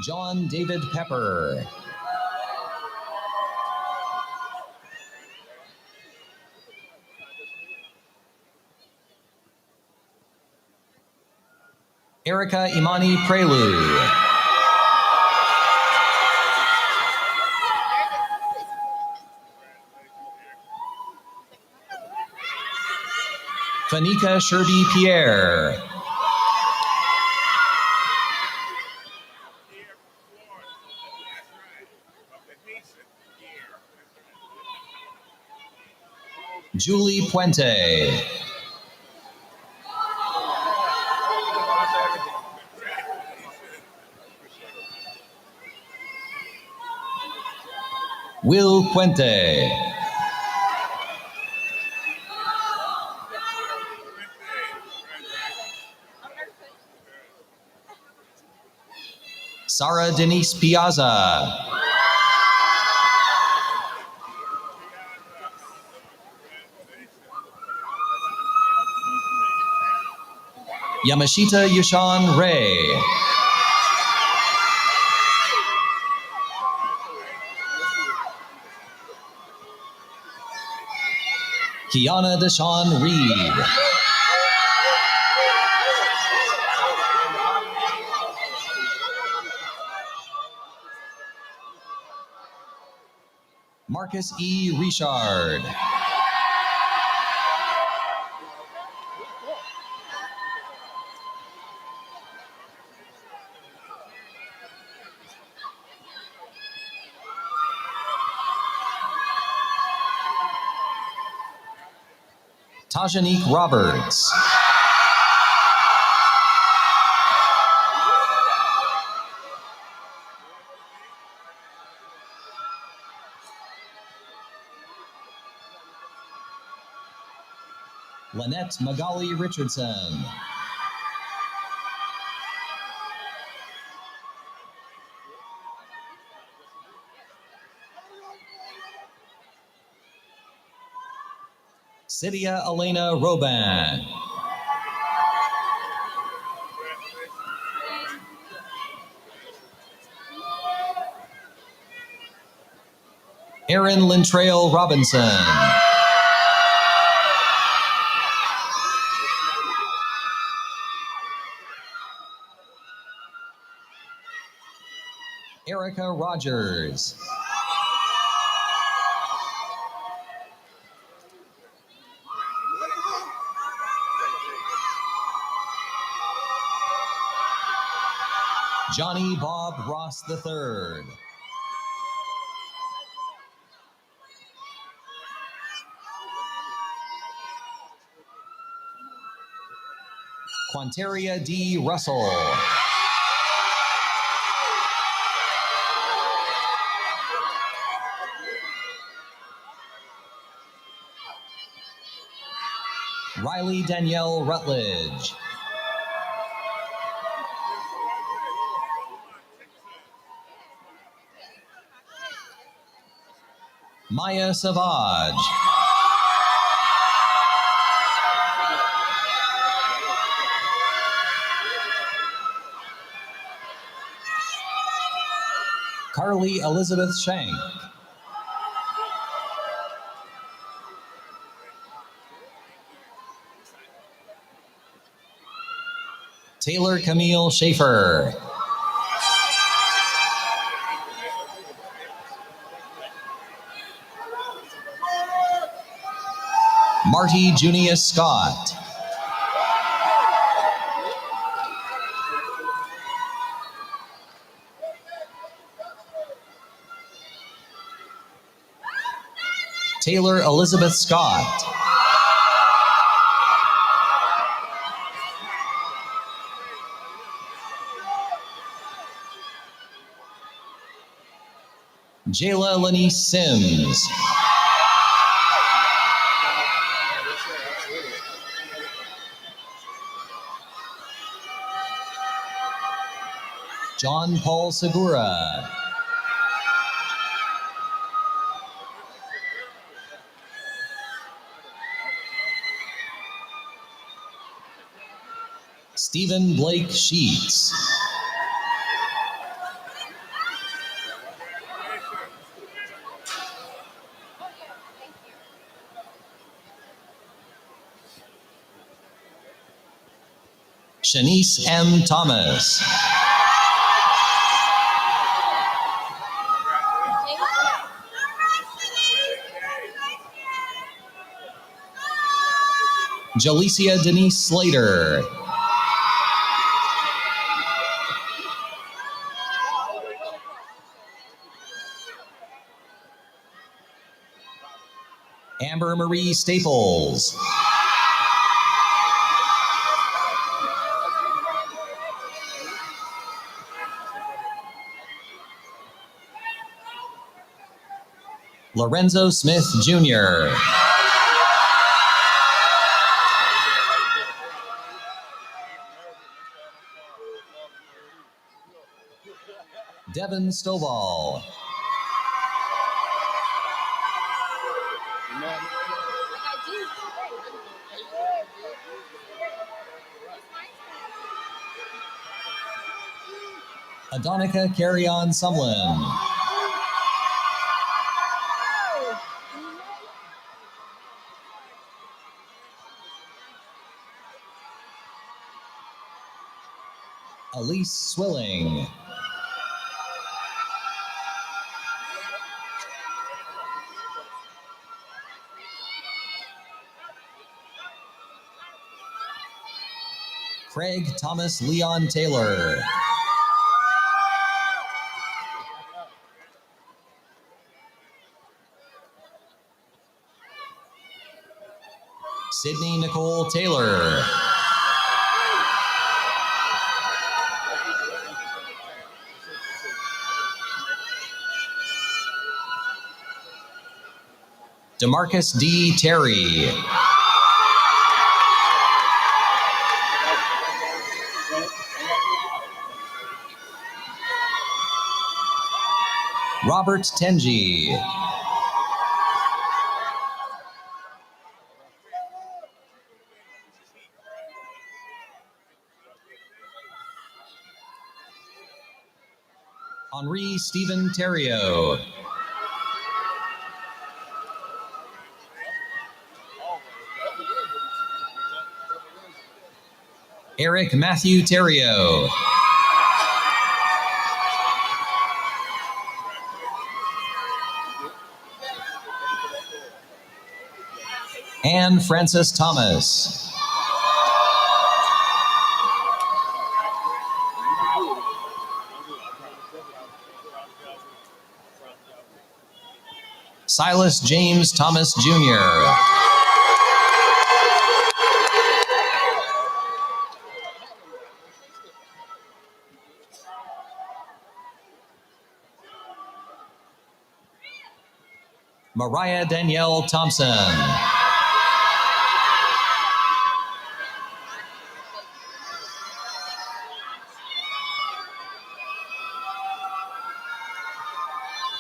John David Pepper. Erica Imani Prelude. Fanika Sherby Pierre. Julie Puente. Will Puente. Sarah Denise Piazza. Yamashita Yushan Ray. Kiana Deshawn Reed. Marcus E. Richard. Tajanique Roberts. Lynette Magali Richardson. Cydia Elena Roban. Erin Lintrail Robinson. Erica Rogers. Johnny Bob Ross III. Quanteria D. Russell. Riley Danielle Rutledge. Maya Savage. Carly Elizabeth Shank. Taylor Camille Schaefer. Marty Junius Scott. Taylor Elizabeth Scott. Jayla Lanice Sims. John Paul Segura. Stephen Blake Sheets. Shanice M. Thomas. Jalicia Denise Slater. Amber Marie Staples. Lorenzo Smith Jr. Devin Stovall. Adonica Carry-On Sumlin. Elise Swilling. Craig Thomas Leon Taylor. Sydney Nicole Taylor. DeMarcus D. Terry. Robert Tenji. Henri Stephen Terrio. Eric Matthew Terrio. Anne Frances Thomas. Silas James Thomas Jr. Mariah Danielle Thompson.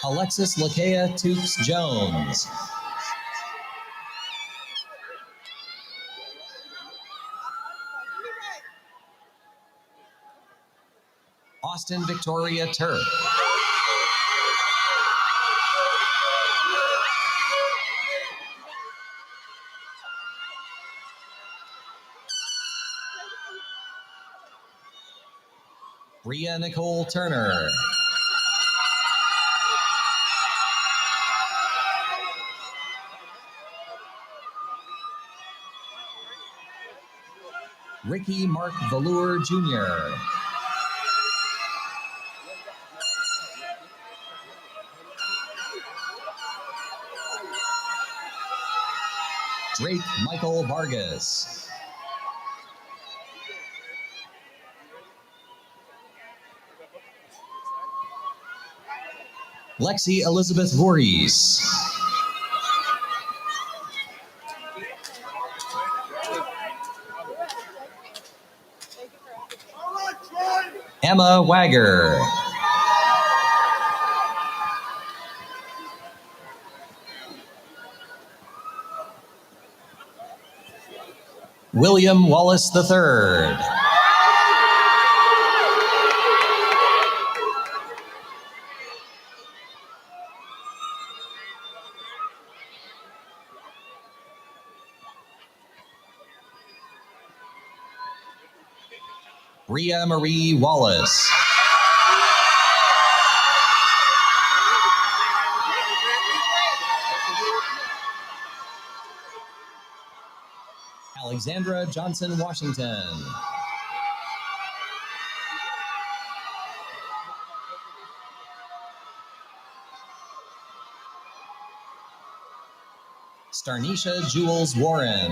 Alexis Lakea Tukes Jones. Austin Victoria Turk. Bria Nicole Turner. Ricky Mark Velour Jr. Drake Michael Vargas. Lexi Elizabeth Voorhees. Emma Wagger. William Wallace III. Bria Marie Wallace. Alexandra Johnson Washington. Starnisha Jules Warren.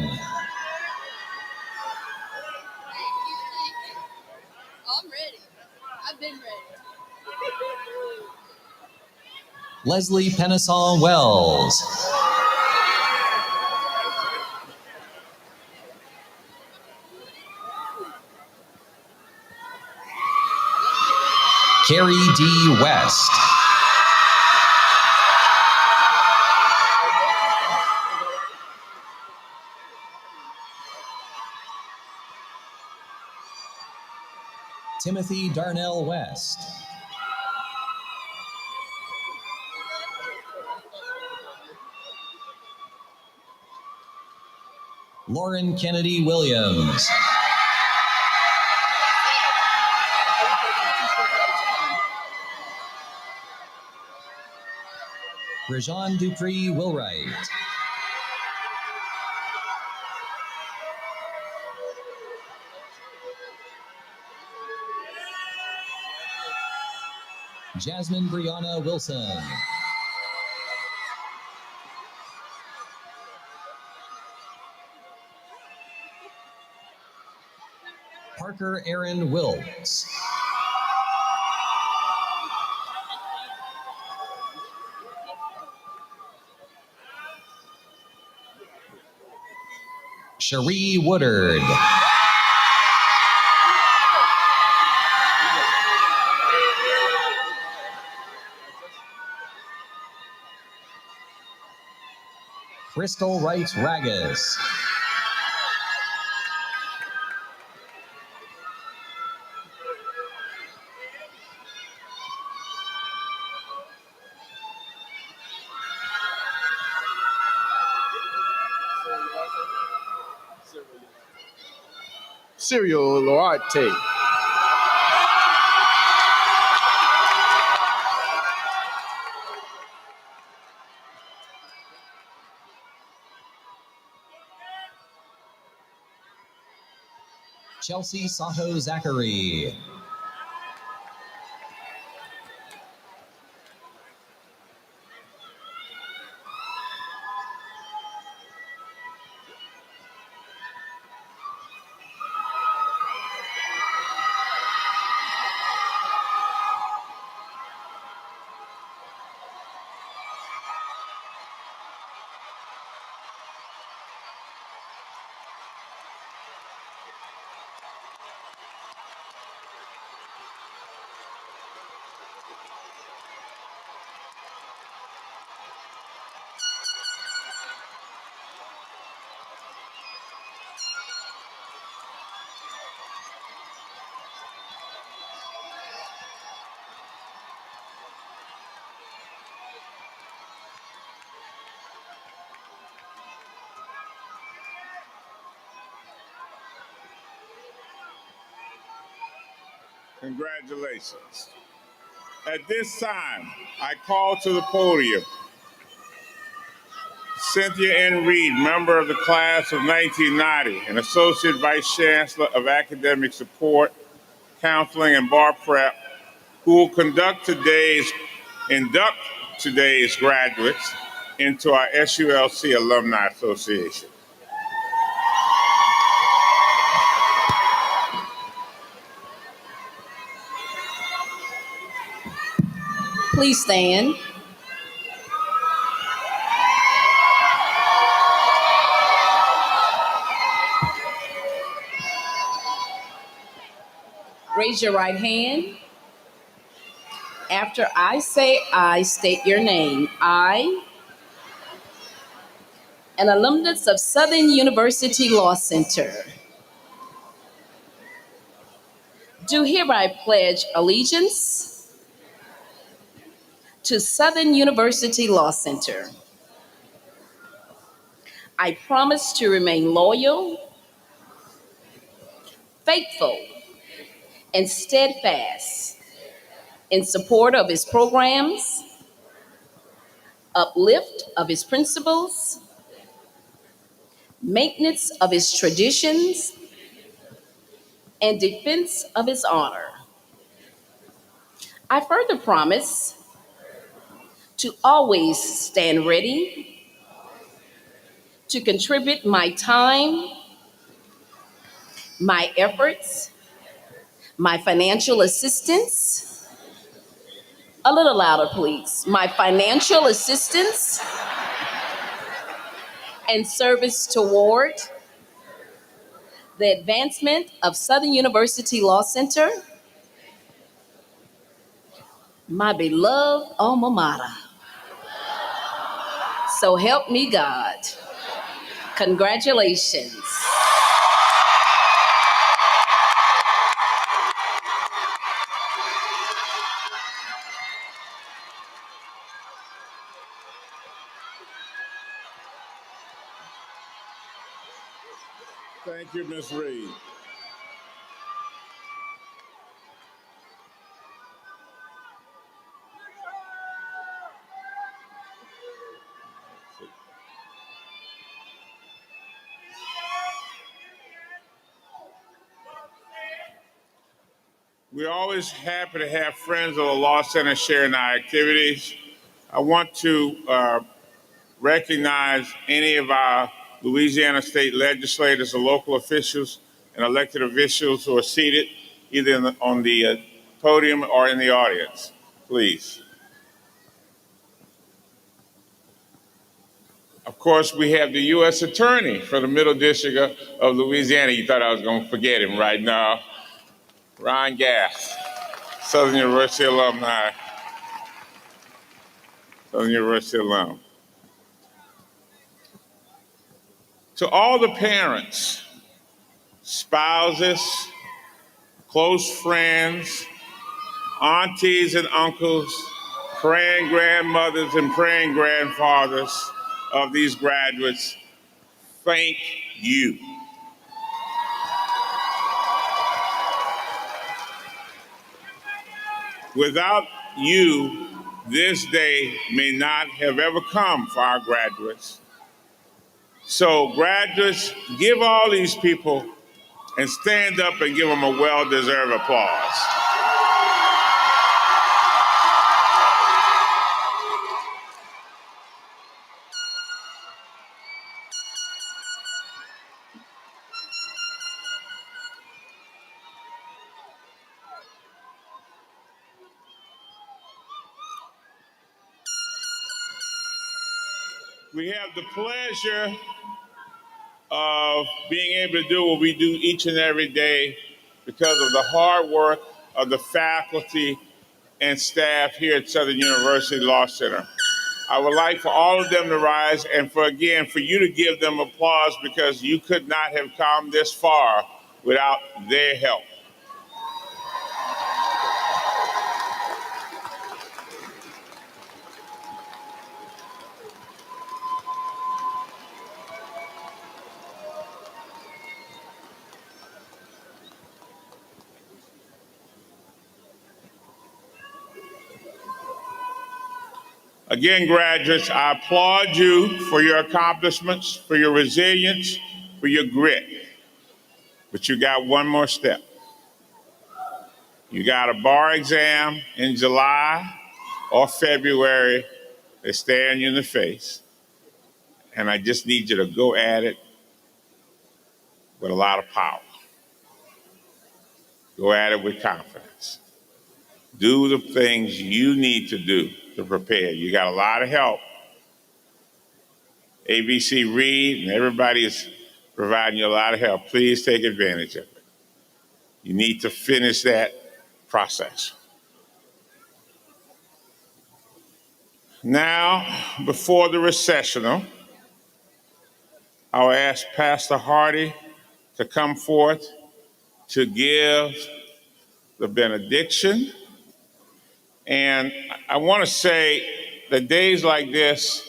I'm ready. I've been ready. Leslie Penison Wells. Carrie D. West. Timothy Darnell West. Lauren Kennedy Williams. Rajan Dupree Wilwright. Jasmine Brianna Wilson. Parker Aaron Wilkes. Cherie Woodard. Crystal Wright Ragus. Serial Loarte. Chelsea Sato Zachary. Congratulations. At this time, I call to the podium Cynthia N. Reed, member of the class of 1990 and Associate Vice Chancellor of Academic Support, Counseling, and Bar Prep, who will induct today's graduates into our SULC Alumni Association. Please stand. Raise your right hand. After I say I, state your name. I, an alumnus of Southern University Law Center, do hereby pledge allegiance to Southern University Law Center. I promise to remain loyal, faithful, and steadfast in support of its programs, uplift of its principles, maintenance of its traditions, and defense of its honor. I further promise to always stand ready to contribute my time, my efforts, my financial assistance. A little louder, please. My financial assistance and service toward the advancement of Southern University Law Center, my beloved alma mater. So help me God. Congratulations. Thank you, Ms. Reed. We're always happy to have friends of the Law Center sharing our activities. I want to recognize any of our Louisiana state legislators or local officials and elected officials who are seated either on the podium or in the audience, please. Of course, we have the U.S. Attorney for the Middle District of Louisiana. You thought I was going to forget him right now. Ron Gass, Southern University alumni, Southern University alum. To all the parents, spouses, close friends, aunties and uncles, praying grandmothers and praying grandfathers of these graduates, thank you. Without you, this day may not have ever come for our graduates. So graduates, give all these people and stand up and give them a well-deserved applause. We have the pleasure of being able to do what we do each and every day because of the hard work of the faculty and staff here at Southern University Law Center. I would like for all of them to rise and for you to give them applause because you could not have come this far without their help. Again, graduates, I applaud you for your accomplishments, for your resilience, for your grit. But you got one more step. You got a bar exam in July or February. They stare you in the face. And I just need you to go at it with a lot of power. Go at it with confidence. Do the things you need to do to prepare. You got a lot of help. ABC Reed and everybody is providing you a lot of help. Please take advantage of it. You need to finish that process. Now, before the recessional, I'll ask Pastor Hardy to come forth to give the benediction. And I want to say that days like this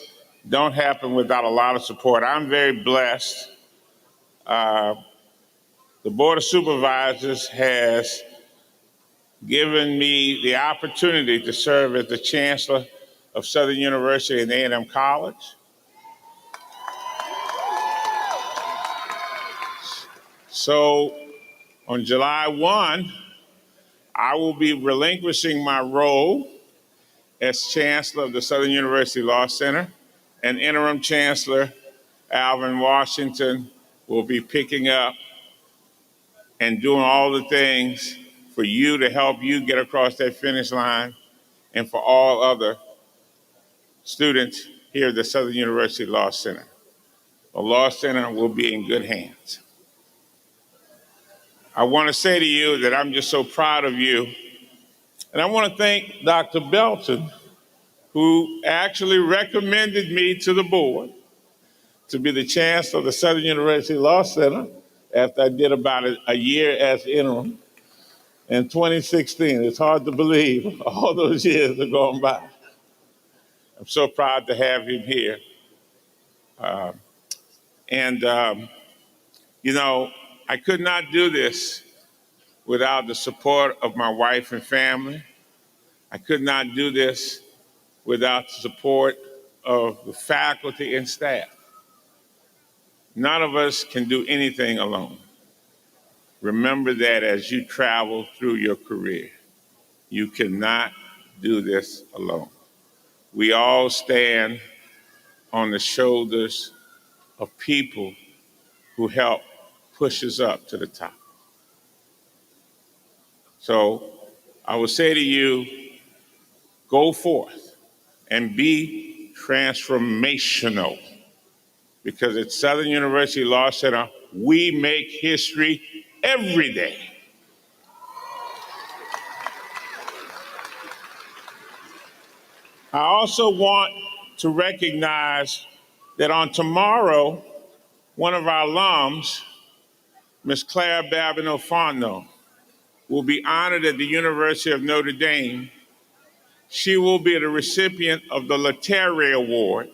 don't happen without a lot of support. I'm very blessed. The Board of Supervisors has given me the opportunity to serve as the Chancellor of Southern University and A&M College. So on July 1, I will be relinquishing my role as Chancellor of the Southern University Law Center, and Interim Chancellor Alvin Washington will be picking up and doing all the things for you to help you get across that finish line and for all other students here at the Southern University Law Center. The Law Center will be in good hands. I want to say to you that I'm just so proud of you. And I want to thank Dr. Belton, who actually recommended me to the board to be the chancellor of the Southern University Law Center after I did about a year as interim in 2016. It's hard to believe all those years have gone by. I'm so proud to have him here. You know, I could not do this without the support of my wife and family. I could not do this without the support of the faculty and staff. None of us can do anything alone. Remember that as you travel through your career. You cannot do this alone. We all stand on the shoulders of people who help push us up to the top. So I would say to you, go forth and be transformational, because at Southern University Law Center, we make history every day. I also want to recognize that on tomorrow, one of our alums, Ms. Claire Babineau-Fontenot, will be honored at the University of Notre Dame. She will be the recipient of the Laterry Award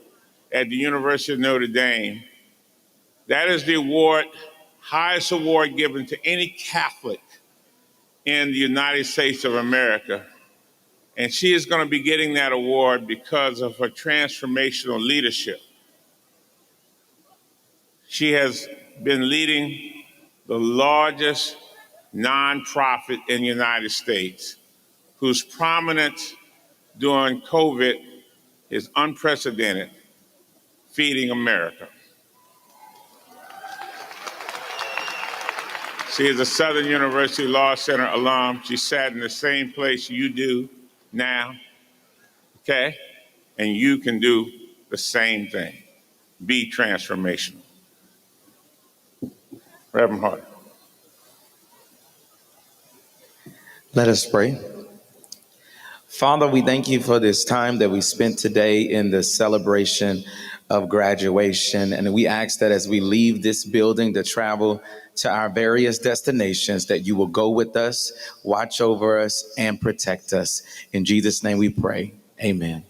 at the University of Notre Dame. That is the award, highest award given to any Catholic in the United States of America. And she is going to be getting that award because of her transformational leadership. She has been leading the largest nonprofit in the United States, whose prominence during COVID is unprecedented, Feeding America. She is a Southern University Law Center alum. She sat in the same place you do now, okay? And you can do the same thing. Be transformational. Reverend Hart. Let us pray. Father, we thank you for this time that we spent today in the celebration of graduation. And we ask that as we leave this building to travel to our various destinations, that you will go with us, watch over us, and protect us. In Jesus' name we pray. Amen.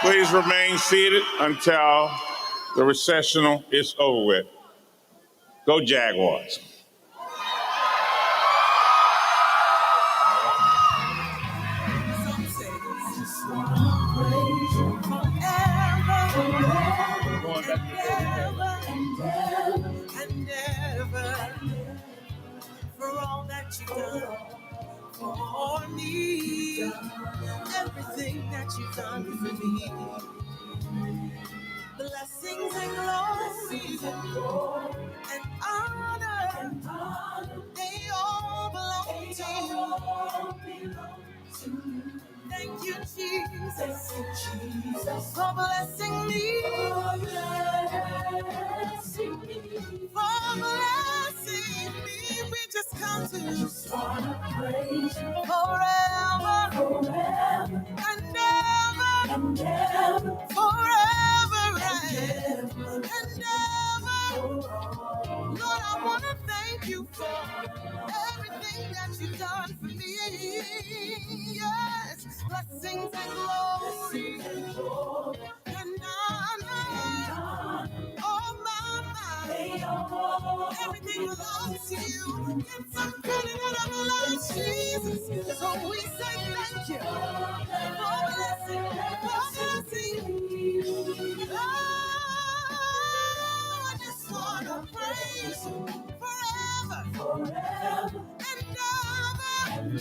Please remain seated until the recessional is over with. Go Jaguars. For all that you've done for me, everything that you've done for me. Blessings and glory and honor, they all belong to you. Thank you, Jesus, for blessing me, for come to just wanna praise you forever, forever and ever, and ever, forever and ever. Lord, I wanna thank you for everything that you've done for me. Yes, blessings and glory and honor. Oh, my, everything belongs to you. It's a credit and a belongs to Jesus. So we say thank you for blessing, Oh, I just want to praise you forever, forever and ever,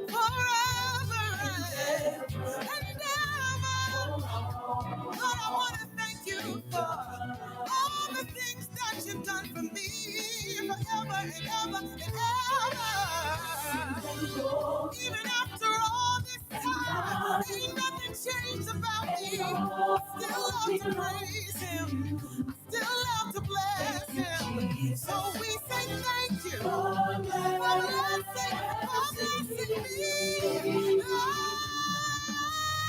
forever and ever. Lord, I want to thank you for all the things that you've done for me forever and ever and ever. Even after all this time, ain't nothing changed about me. Still love to praise him. Still love to bless him. So we say thank you for blessing.